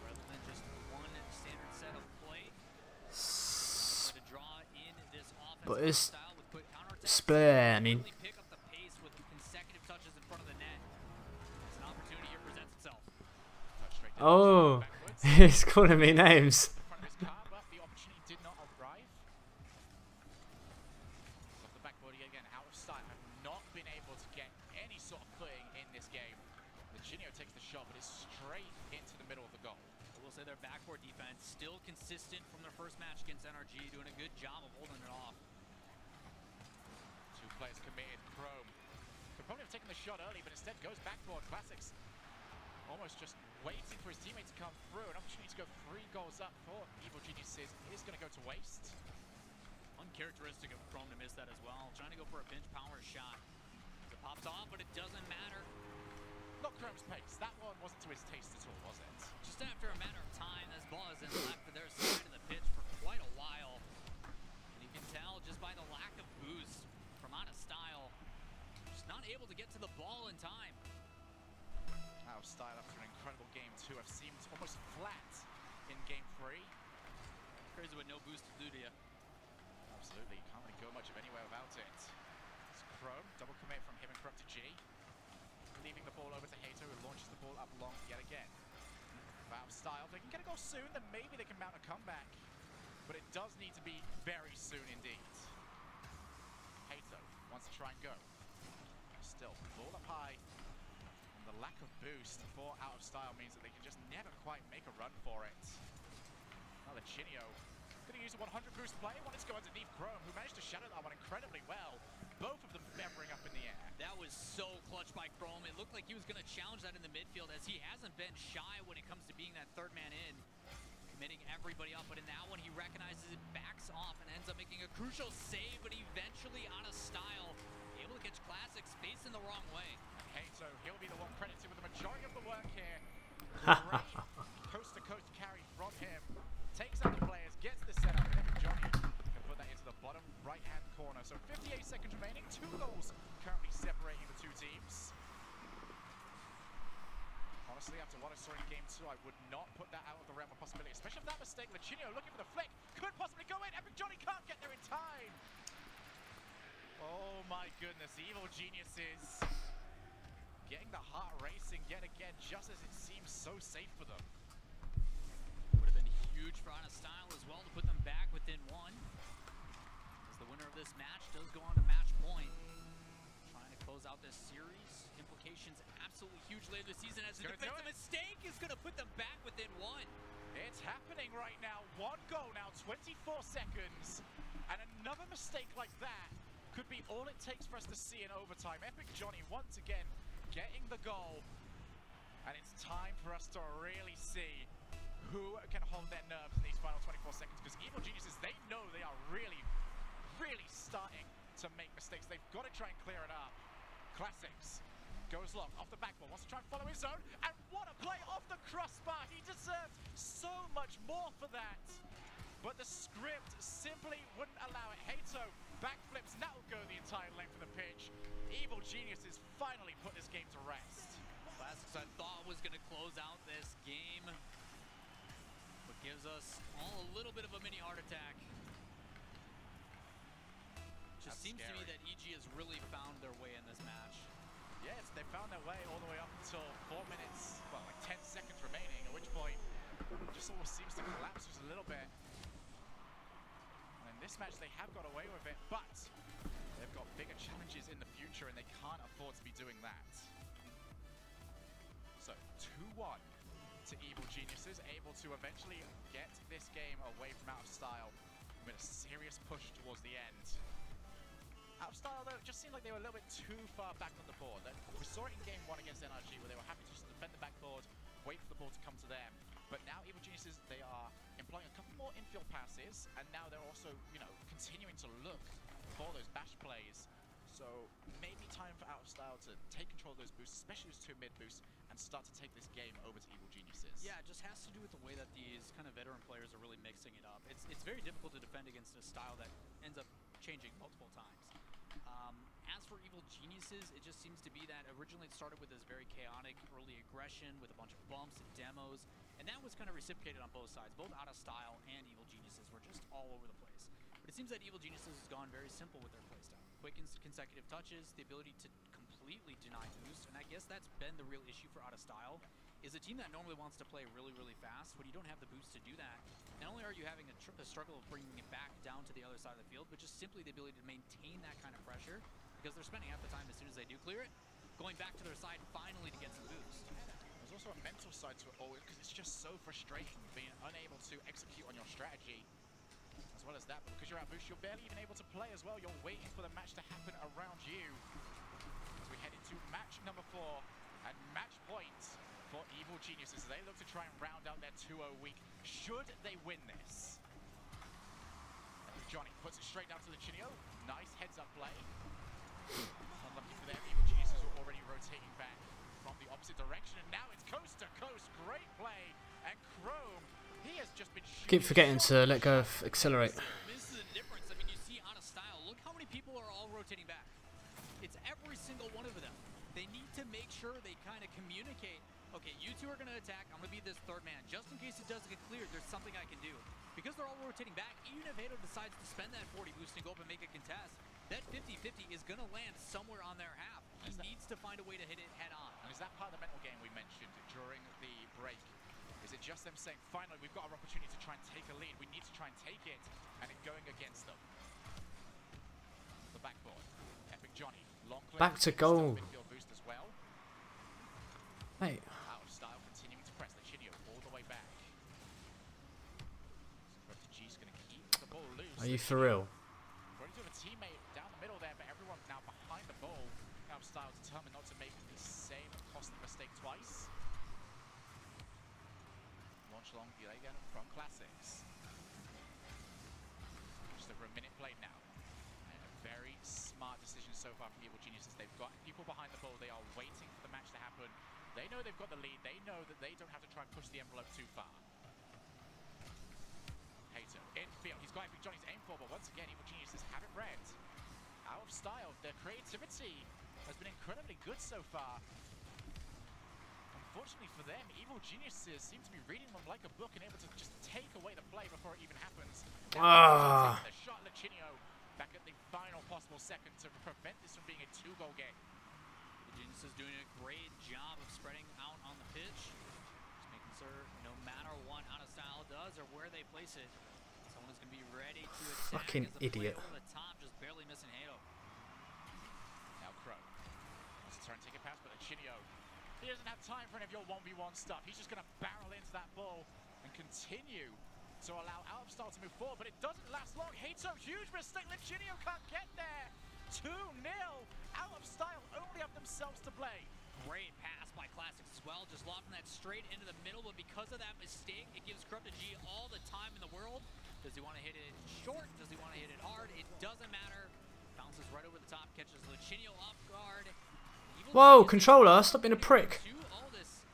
Rather than just one standard set of play. To draw in this But offensive it's style with quick counterattacks. spare, I mean. Really pick up the pace with consecutive touches in front of the net. As an opportunity here presents itself. Touch straight down, Oh, backwards. he's calling me names. In front of his car, but the opportunity did not arrive. Off the backboard again, Out of Style have not been able to get any sort of footing in this game. Lichinio takes the shot, but it's straight into the middle of the goal. I will say their backboard defense still consistent from their first match against NRG, doing a good job of holding it off. 2 players committed. Chrome could probably have taken the shot early, but instead goes backboard. Classics almost just waiting for his teammate to come through. An opportunity to go 3 goals up for Evil Geniuses is going to go to waste. Uncharacteristic of Chrome to miss that as well. Trying to go for a pinch power shot. It pops off, but it doesn't matter. Not Chrome's pace. That one wasn't to his taste at all, was it? Just after a matter of time, this ball has been left to their side of the pitch for quite a while. And you can tell just by the lack of boost from Out of Style. Just not able to get to the ball in time. Out of Style after an incredible game 2 have seemed almost flat in game 3. Crazy what no boost will do to you. Absolutely, you can't really go much of anywhere without it. It's Chrome, double commit from him and Chrome to G. Leaving the ball over to Hato, who launches the ball up long yet again. Out of Style, if they can get a goal soon, then maybe they can mount a comeback. But it does need to be very soon indeed. Hato wants to try and go. Still, ball up high. And the lack of boost for Out of Style means that they can just never quite make a run for it. Now Lichinio going to use a 100 boost play. Wanted to go underneath Chrome, who managed to shadow that one incredibly well. Both of them feathering up in the air. That was so clutch by Chrome. It looked like he was going to challenge that in the midfield, as he hasn't been shy when it comes to being that third man in. Committing everybody up, but in that one he recognizes it, backs off, and ends up making a crucial save, but eventually Out of Style, able to catch Classics facing the wrong way. Okay, so he'll be the one credited with the majority of the work here. Great coast-to-coast carry from him. Takes out the players, gets the setup, and then Johnny can put that into the bottom right-hand corner. So 58 seconds remaining, 2 goals currently separating the 2 teams. Honestly, after what I saw in game 2, I would not put that out of the realm of possibility, especially if that mistake. Lichinio looking for the flick, could possibly go in. Epic Johnny can't get there in time. Oh my goodness, Evil Geniuses getting the heart racing yet again, just as it seems so safe for them. Would have been huge for Out of Style as well to put them back within 1. As the winner of this match does go on to match point. Trying to close out this series. Implications absolutely huge later this season, as the defensive mistake is going to put them back within 1. It's happening right now. 1 goal now, 24 seconds. And another mistake like that could be all it takes for us to see in overtime. Epic Johnny once again getting the goal. And it's time for us to really see who can hold their nerves in these final 24 seconds. Because Evil Geniuses, they know they are really, really starting to make mistakes. They've got to try and clear it up. Classics goes long, off the backboard, wants to try and follow his own. And what a play off the crossbar. He deserved so much more for that. But the script simply wouldn't allow it. Hato backflips, and that will go the entire length of the pitch. Evil Geniuses finally put this game to rest. Classics, I thought, was going to close out this game, but gives us all a little bit of a mini heart attack. Just seems to me that EG has really found their way in this match. Yes, they found their way all the way up until 4 minutes, well, like 10 seconds remaining, at which point it just almost seems to collapse just a little bit. And in this match, they have got away with it, but they've got bigger challenges in the future, and they can't afford to be doing that. So, 2-1 to Evil Geniuses, able to eventually get this game away from Out of Style with a serious push towards the end. Out of Style, though, it just seemed like they were a little bit too far back on the board. We saw it in Game 1 against NRG, where they were happy to just defend the backboard, wait for the ball to come to them. But now Evil Geniuses, they are employing a couple more infield passes, and now they're also, you know, continuing to look for those bash plays. So maybe time for Out of Style to take control of those boosts, especially those 2 mid boosts, and start to take this game over to Evil Geniuses. Yeah, it just has to do with the way that these kind of veteran players are really mixing it up. It's very difficult to defend against a style that ends up changing multiple times. As for Evil Geniuses, it just seems to be that originally it started with this very chaotic early aggression with a bunch of bumps and demos, and that was kind of reciprocated on both sides. Both Out of Style and Evil Geniuses were just all over the place. But it seems that Evil Geniuses has gone very simple with their playstyle. Quick and consecutive touches, the ability to completely deny boost, and I guess that's been the real issue for Out of Style, is a team that normally wants to play really, really fast. When you don't have the boost to do that, not only are you having a struggle of bringing it back down to the other side of the field, but just simply the ability to maintain that kind of pressure, because they're spending half the time as soon as they do clear it, going back to their side finally to get some boost. There's also a mental side to it all, because it's just so frustrating being unable to execute on your strategy. As well as that, but because you're out boost, you're barely even able to play as well. You're waiting for the match to happen around you. As we head into match number 4, and match point for Evil Geniuses. They look to try and round out their 2-0 week, should they win this. And Johnny puts it straight down to Lichinio. Nice heads-up play. Unlucky for them, Evil Geniuses are already rotating back from the opposite direction, and now it's coast to coast. Great play, and Chrome, he has just been shooting. Keep forgetting to let go of accelerate. This is the difference. I mean, you see Out of Style. Look how many people are all rotating back. It's every single one of them. They need to make sure they kind of communicate. Okay, you two are going to attack. I'm going to be this third man. Just in case it does get cleared, there's something I can do. Because they're all rotating back, even if Hato decides to spend that 40 boost and go up and make a contest, that 50-50 is going to land somewhere on their half. He needs to find a way to hit it head on. And is that part of the mental game we mentioned during the break? Is it just them saying, finally, we've got our opportunity to try and take a lead. We need to try and take it, and it going against them. The backboard. Epic Johnny. Long Back to goal. Midfield boost as well. Mate. Out of Style continuing to press the Chinio all the way back. G's going to keep the ball loose. Are you for real? Running to a teammate down the middle there, but everyone now behind the ball. Out of Style determined not to make the same costly mistake twice. Launch long delay again from Classics. Just over a minute played now. And a very smart decision so far from Evil Geniuses. They've got people behind the ball. They are waiting for the match to happen. They know they've got the lead. They know that they don't have to try and push the envelope too far. Hato infield. He's got Epic Johnny's aim for, but once again, Evil Geniuses have it read. Out of Style. Their creativity has been incredibly good so far. Unfortunately for them, Evil Geniuses seem to be reading them like a book and able to just take away the play before it even happens. The shot, Lichinio, back at the final possible second to prevent this from being a 2-goal game. The Geniuses doing a great job of spreading out on the pitch. Just making sure no matter what Out of Style does or where they place it, someone is going to be ready to attack. Fucking idiot. Over the top, just barely missing Hato. Now Crow wants to turn and take a pass, but Lichinio, he doesn't have time for any of your 1v1 stuff. He's just going to barrel into that ball and continue to allow Out of Style to move forward, but it doesn't last long. Hato, huge mistake. Lichinio can't get there. 2-0. Out of Style only have themselves to play. Great pass by Classics as well, just lofting that straight into the middle, but because of that mistake, it gives Corrupted G all the time in the world. Does he want to hit it short? Does he want to hit it hard? It doesn't matter. Bounces right over the top, catches Lichinio off guard. Whoa, controller, stop being a prick. All this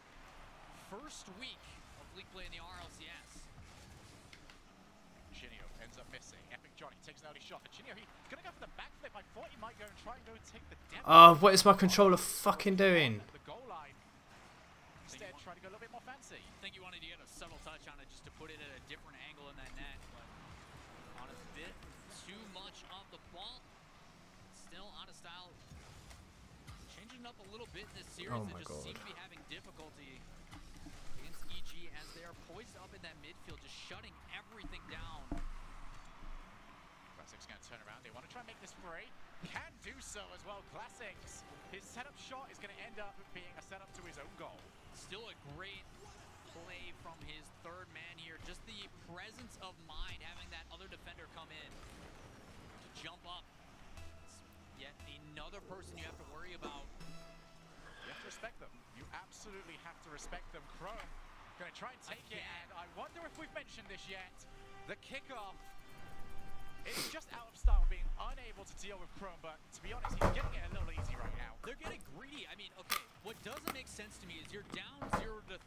first week of league play in the Rlcs. Lichinio ends up missing. Epic Johnny takes an early shot. Lichinio, he's going to go for the backflip. I thought he might go and try and go and take the depth. What is my controller fucking doing? The goal line. Instead, trying to go a little bit more fancy. I think you wanted to get a subtle touch on it just to put it at a different angle in that net, but on a bit too much of the ball. 4-0 out of style. Changing up a little bit in this series. Oh They my just God. seem to be having difficulty against EG as they are poised up in that midfield, just shutting everything down. Classics going to turn around. They want to try and make this free. Can do so as well. Classics. His setup shot is going to end up being a setup to his own goal. Still a great play from his third man here. Just the presence of mind, having that other defender come in to jump up. It's yet another person you have to worry about. You have to respect them. You absolutely have to respect them. Chrome going to try and take it, and I wonder if we've mentioned this yet. The kickoff is just out of style, being unable to deal with Chrome, but to be honest, he's getting it a little easy right now. They're getting greedy. I mean, okay, what doesn't make sense to me is you're down 0-3,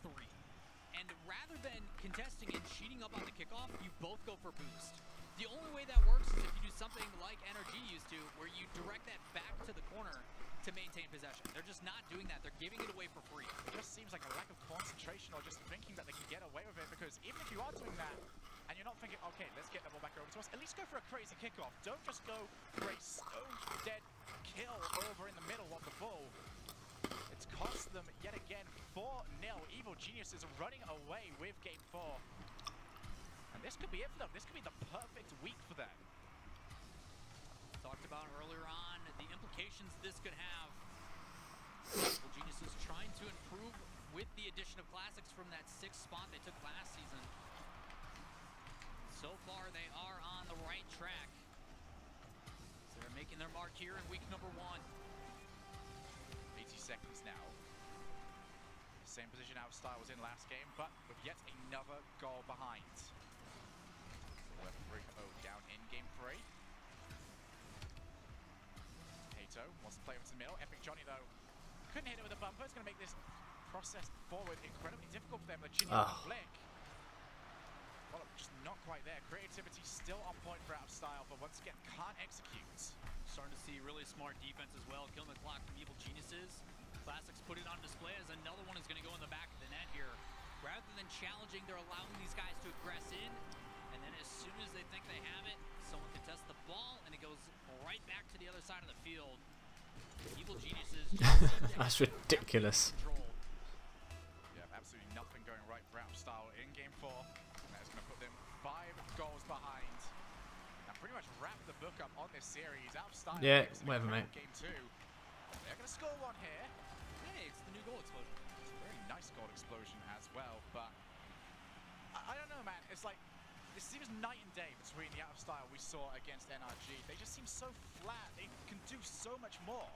and rather than contesting and cheating up on the kickoff, you both go for boost. The only way that works is if you do something like NRG used to, where you direct that back to the corner to maintain possession. They're just not doing that. They're giving it away for free. It just seems like a lack of concentration, or just thinking that they can get away with it, because even if you are doing that, and you're not thinking, okay, let's get the ball back over to us, at least go for a crazy kickoff. Don't just go for a stone-dead kill over in the middle of the ball. It's cost them, yet again, 4-0. Evil Geniuses are running away with Game 4. And this could be it for them. This could be the perfect week for them. Talked about earlier on the implications this could have. Evil Geniuses trying to improve with the addition of Classics from that 6th spot they took last season. So far, they are on the right track. So they're making their mark here in week number 1. 80 seconds now. Same position out of style was in last game, but with yet another goal behind. So we're 3-0 down in game 3. Hato wants to play into the middle. Epic Johnny, though, couldn't hit it with a bumper. It's going to make this process forward incredibly difficult for them. The chin flick. Well, just not quite there. Creativity still on point for out of style, but once again, can't execute. Starting to see really smart defense as well. Killing the clock from Evil Geniuses. Classics put it on display as another one is going to go in the back of the net here. Rather than challenging, they're allowing these guys to aggress in. And then as soon as they think they have it, someone contests the ball, and it goes right back to the other side of the field. Evil Geniuses just That's ridiculous. Yeah, absolutely nothing going right for out of style in game 4. And that is going to put them 5 goals behind. And pretty much wrap the book up on this series. Out of style. Yeah, whatever, mate. Game 2. They're going to score one here. Hey, it's the new goal explosion. It's a very nice goal explosion as well, but I don't know, man. It's like, this seems night and day between the out of style we saw against NRG. They just seem so flat. They can do so much more.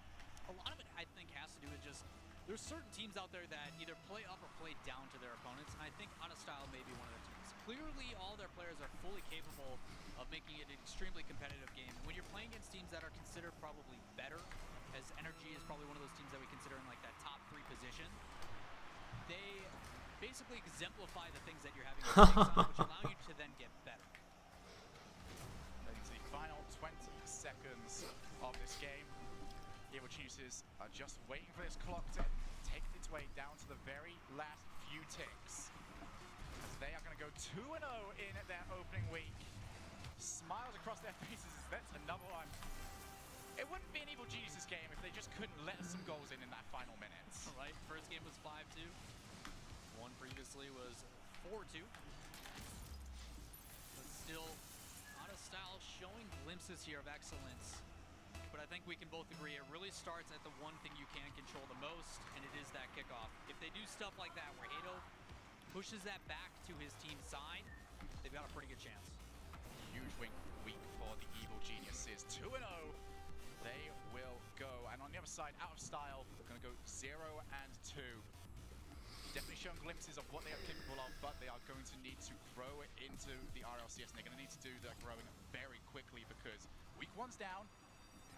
A lot of it, I think, has to do with just, there's certain teams out there that either play up or play down to their opponents, and I think out of style may be one of the teams. Clearly, all their players are fully capable of making it an extremely competitive game. When you're playing against teams that are considered probably better, as Energy is probably one of those teams that we consider in like that top 3 position, they basically exemplify the things that you're having mistakes on, which allow you to then get better. Into the final 20 seconds of this game. Evil Geniuses are just waiting for this clock to take its way down to the very last few ticks. As they are going to go 2-0 in their opening week. Smiles across their faces as that's another one. It wouldn't be an Evil Geniuses game if they just couldn't let some goals in that final minute. Right, first game was 5-2. One previously was 4-2. But still, out of style, showing glimpses here of excellence. But I think we can both agree it really starts at the one thing you can control the most, and it is that kickoff. If they do stuff like that where Hato pushes that back to his team's side, they've got a pretty good chance. Huge week for the Evil Geniuses. 2-0. They will go. And on the other side, out of style, they're going to go 0-2. Definitely showing glimpses of what they are capable of, but they are going to need to grow into the RLCS, and they're going to need to do that growing very quickly because week 1's down,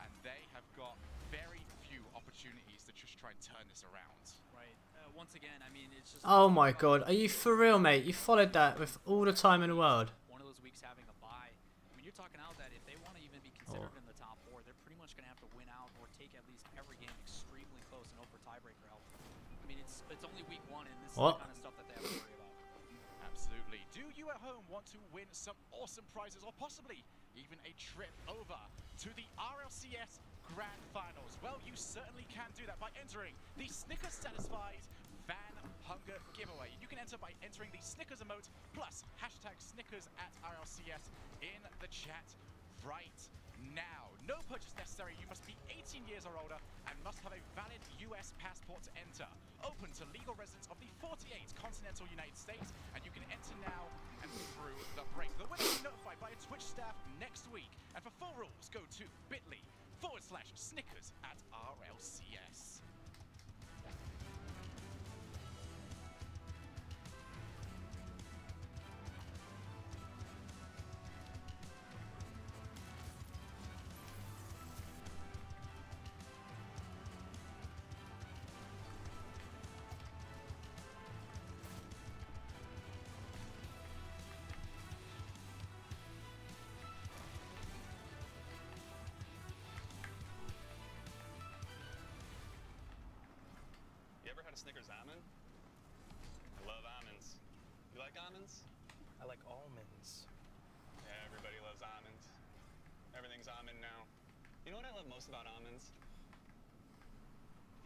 and they have got very few opportunities to just try and turn this around. Right. Once again, I mean, it's just... Oh my God, are you for real, mate? You followed that with all the time in the world. One of those weeks having a bye. I mean, you're talking out that if they want to even be considered in the top 4, they're pretty much going to have to win out or take at least every game extremely close and hope for tiebreaker help. I mean, it's only week 1, and this is the kind of stuff that they have to worry about. Absolutely. Do you at home want to win some awesome prizes, or possibly even a trip over to the RLCS Grand Finals? Well, you certainly can do that by entering the Snickers Satisfied Fan Hunger Giveaway. You can enter by entering the Snickers emote plus hashtag Snickers at RLCS in the chat right now. No purchase necessary. You must be 18 years or older and must have a valid US passport to enter. Open to legal residents of the 48 continental United States, and you can enter now and through the break. The winner will be notified by a Twitch staff next week. And for full rules, go to bit.ly/Snickers at RLCS. You ever had a Snickers almond? I love almonds. You like almonds? I like almonds. Yeah, everybody loves almonds. Everything's almond now. You know what I love most about almonds?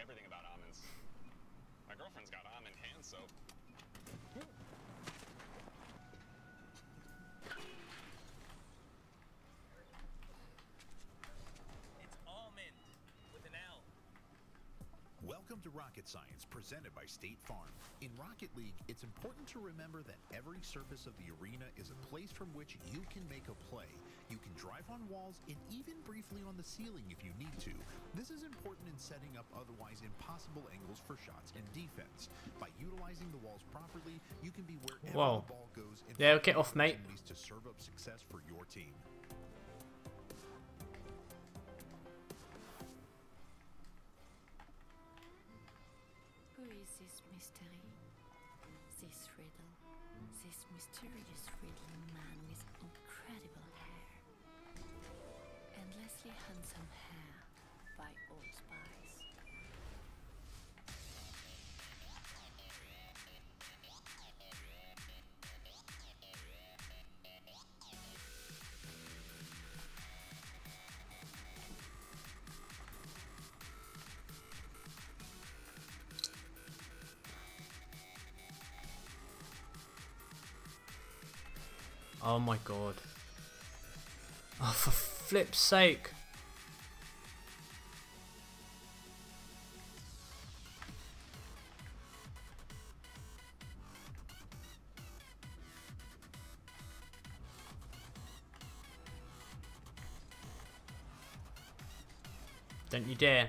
Everything about almonds. My girlfriend's got almond hand soap. It's almond with an L. Welcome to Rocket Science, presented by State Farm. In Rocket League, it's important to remember that every surface of the arena is a place from which you can make a play. You can drive on walls and even briefly on the ceiling if you need to. This is important in setting up otherwise impossible angles for shots and defense. By utilizing the walls properly, you can be wherever Whoa. the ball goes and Yeah, find get off, mate. opportunities to serve up success for your team. Who is this mystery? This riddle? This mysterious riddling man with incredible hair? Endlessly handsome hair by Old Spice. Oh my god. Oh, for flip's sake. Don't you dare.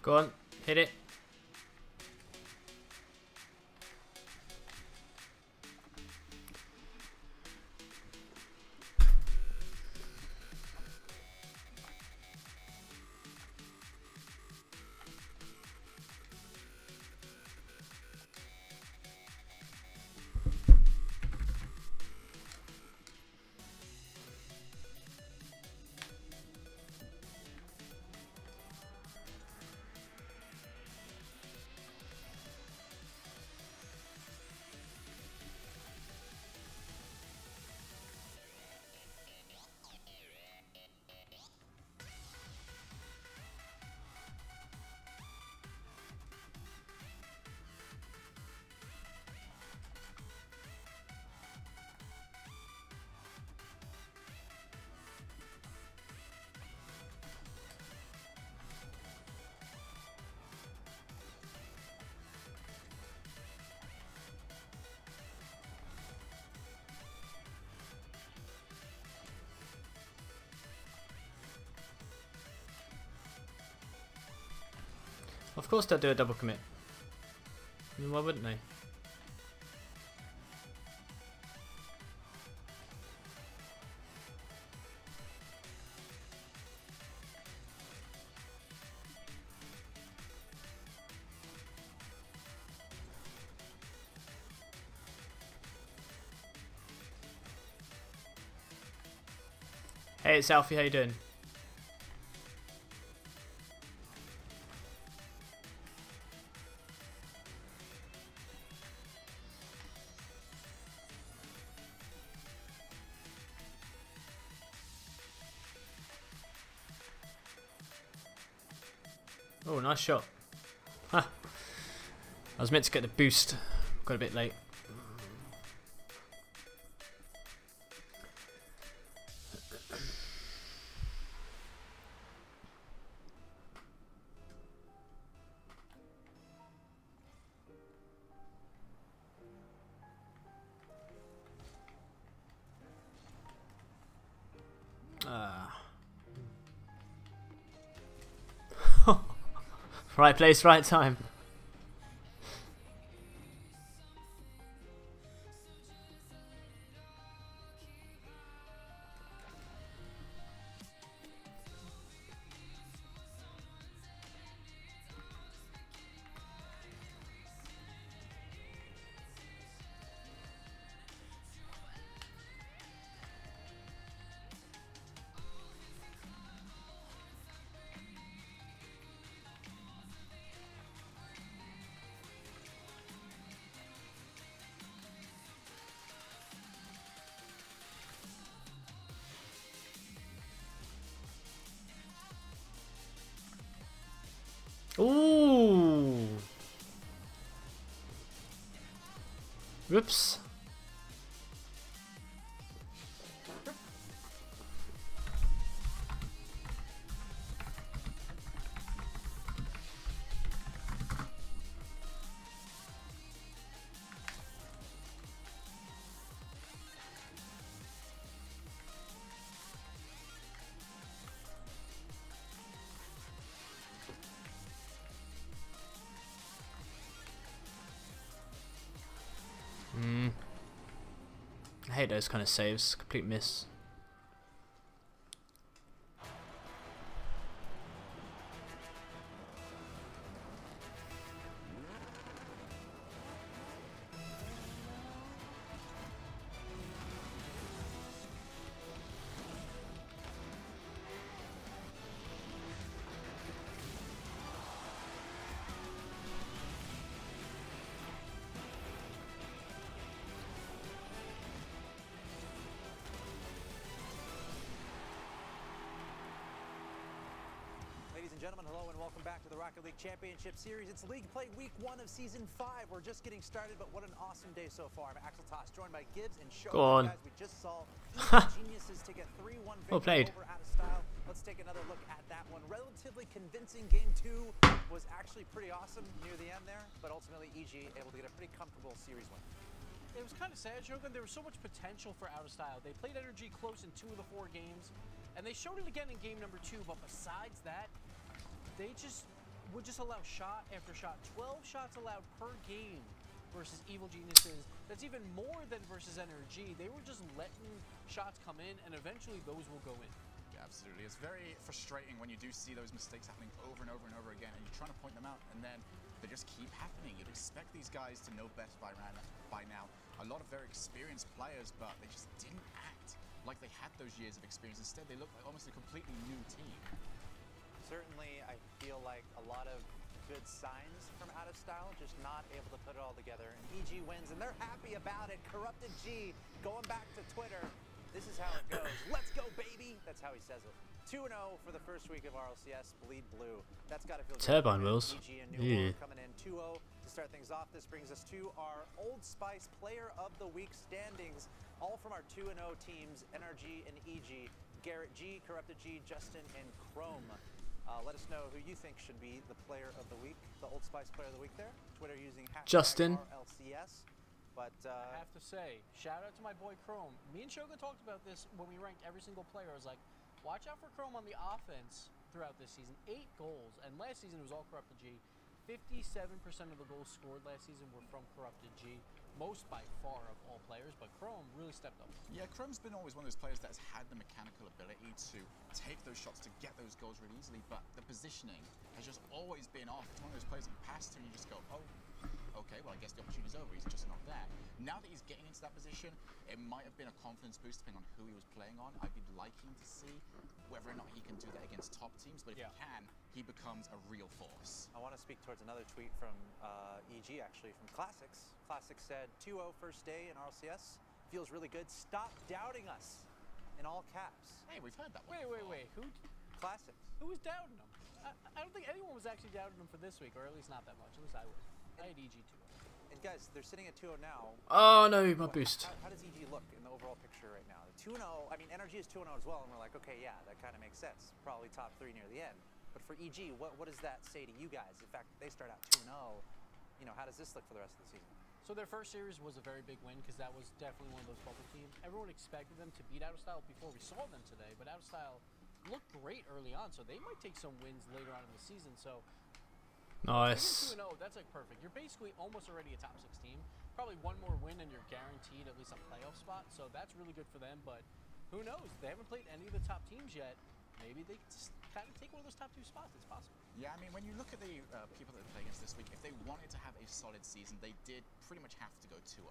Go on, hit it. Of course they'll do a double commit. I mean, why wouldn't they? Hey, it's Alfie. How you doing? Oh, nice shot. Huh. I was meant to get the boost. Got a bit late. Right place, right time. Ooh. Whoops. I hate those kind of saves. Complete miss. Ladies and gentlemen, hello and welcome back to the Rocket League Championship Series. It's League Play Week 1 of Season 5. We're just getting started, but what an awesome day so far. I'm Axel Toss, joined by Gibbs and Show. Go on. Guys, we just saw Geniuses take a 3-1 Well victory played. over Out of Style. Let's take another look at that one. Relatively convincing. Game 2 was actually pretty awesome near the end there, but ultimately EG able to get a pretty comfortable series win. It was kind of sad, Shogun. There was so much potential for Out of Style. They played Energy close in 2 of the 4 games, and they showed it again in game number 2, but besides that, they would just allow shot after shot. 12 shots allowed per game versus Evil Geniuses. That's even more than versus NRG. They were just letting shots come in, and eventually those will go in. Yeah, absolutely. It's very frustrating when you do see those mistakes happening over and over and over again, and you're trying to point them out, and then they just keep happening. You'd expect these guys to know best by now. A lot of very experienced players, but they just didn't act like they had those years of experience. Instead, they looked like almost a completely new team. Certainly, I feel like a lot of good signs from Out of Style, just not able to put it all together. And EG wins, and they're happy about it. Corrupted G going back to Twitter. This is how it goes. Let's go, baby. That's how he says it. 2-0 for the first week of RLCS. Bleed blue. That's got to feel good. Turbine wheels. EG and New coming in 2-0 to start things off. This brings us to our Old Spice Player of the Week standings, all from our 2-0 teams, NRG and EG. Garrett G, Corrupted G, Justin, and Chrome. Let us know who you think should be the Player of the Week, the Old Spice Player of the Week there. Twitter using Justin. #RLCS. But I have to say, shout out to my boy Chrome. Me and Shogun talked about this when we ranked every single player. I was like, watch out for Chrome on the offense throughout this season. 8 goals, and last season it was all Corrupted G. 57% of the goals scored last season were from Corrupted G. Most by far of all players, but Chrome really stepped up. Yeah, Chrome's been always one of those players that's had the mechanical ability to take those shots, to get those goals really easily, but the positioning has just always been off. It's one of those players that you pass to and you just go, oh, okay, well, I guess the opportunity's over. He's just not there. Now that he's getting into that position, it might have been a confidence boost depending on who he was playing on. I'd be liking to see whether or not he can do that against top teams, but if he can, he becomes a real force. I want to speak towards another tweet from EG, actually, from Classics. Classics said, 2-0 first day in RLCS. Feels really good. Stop doubting us. In all caps. Hey, we've heard that one. Wait. Who? Classics. Who was doubting him? I don't think anyone was actually doubting him for this week, or at least not that much. At least I was. I had EG 2-0. And guys, they're sitting at 2-0 now. Oh no, my boost. How does EG look in the overall picture right now? 2-0, I mean, NRG is 2-0 as well, and we're like, okay, yeah, that kind of makes sense. Probably top 3 near the end. But for EG, what does that say to you guys? In fact, they start out 2-0. You know, how does this look for the rest of the season? So their first series was a very big win because that was definitely one of those bubble teams. Everyone expected them to beat Out of Style before we saw them today, but Out of Style looked great early on, so they might take some wins later on in the season. So nice. 2-0, that's like perfect. You're basically almost already a top 6 team. Probably one more win and you're guaranteed at least a playoff spot. So that's really good for them. But who knows? They haven't played any of the top teams yet. Maybe they can just kind of take one of those top 2 spots. It's possible. Yeah, I mean, when you look at the people that they play against this week, if they wanted to have a solid season, they did pretty much have to go 2-0.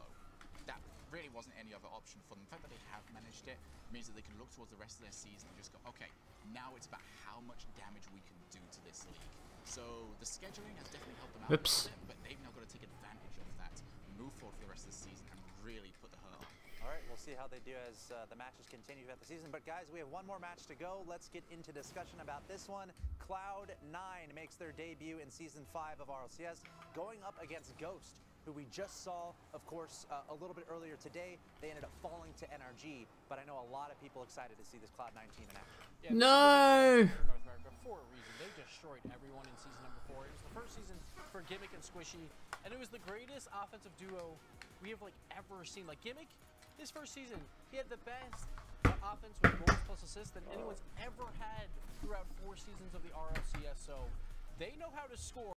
That really wasn't any other option for them. The fact that they have managed it means that they can look towards the rest of their season and just go, okay, now it's about how much damage we can do to this league. So the scheduling has definitely helped them out a little bit, but they've now got to take advantage of that, move forward for the rest of the season, and really put the hurt on. All right, we'll see how they do as the matches continue throughout the season. But guys, we have one more match to go. Let's get into discussion about this one. Cloud9 makes their debut in Season 5 of RLCS, going up against Ghost, who we just saw, of course, a little bit earlier today. They ended up falling to NRG, but I know a lot of people excited to see this Cloud9 team in action. Yeah, no! For North America, for a reason. They destroyed everyone in Season number 4. It was the first season for Gimmick and Squishy, and it was the greatest offensive duo we have ever seen. Gimmick, his first season, he had the best offense with goals plus assists than anyone's ever had throughout 4 seasons of the RLCS. So they know how to score.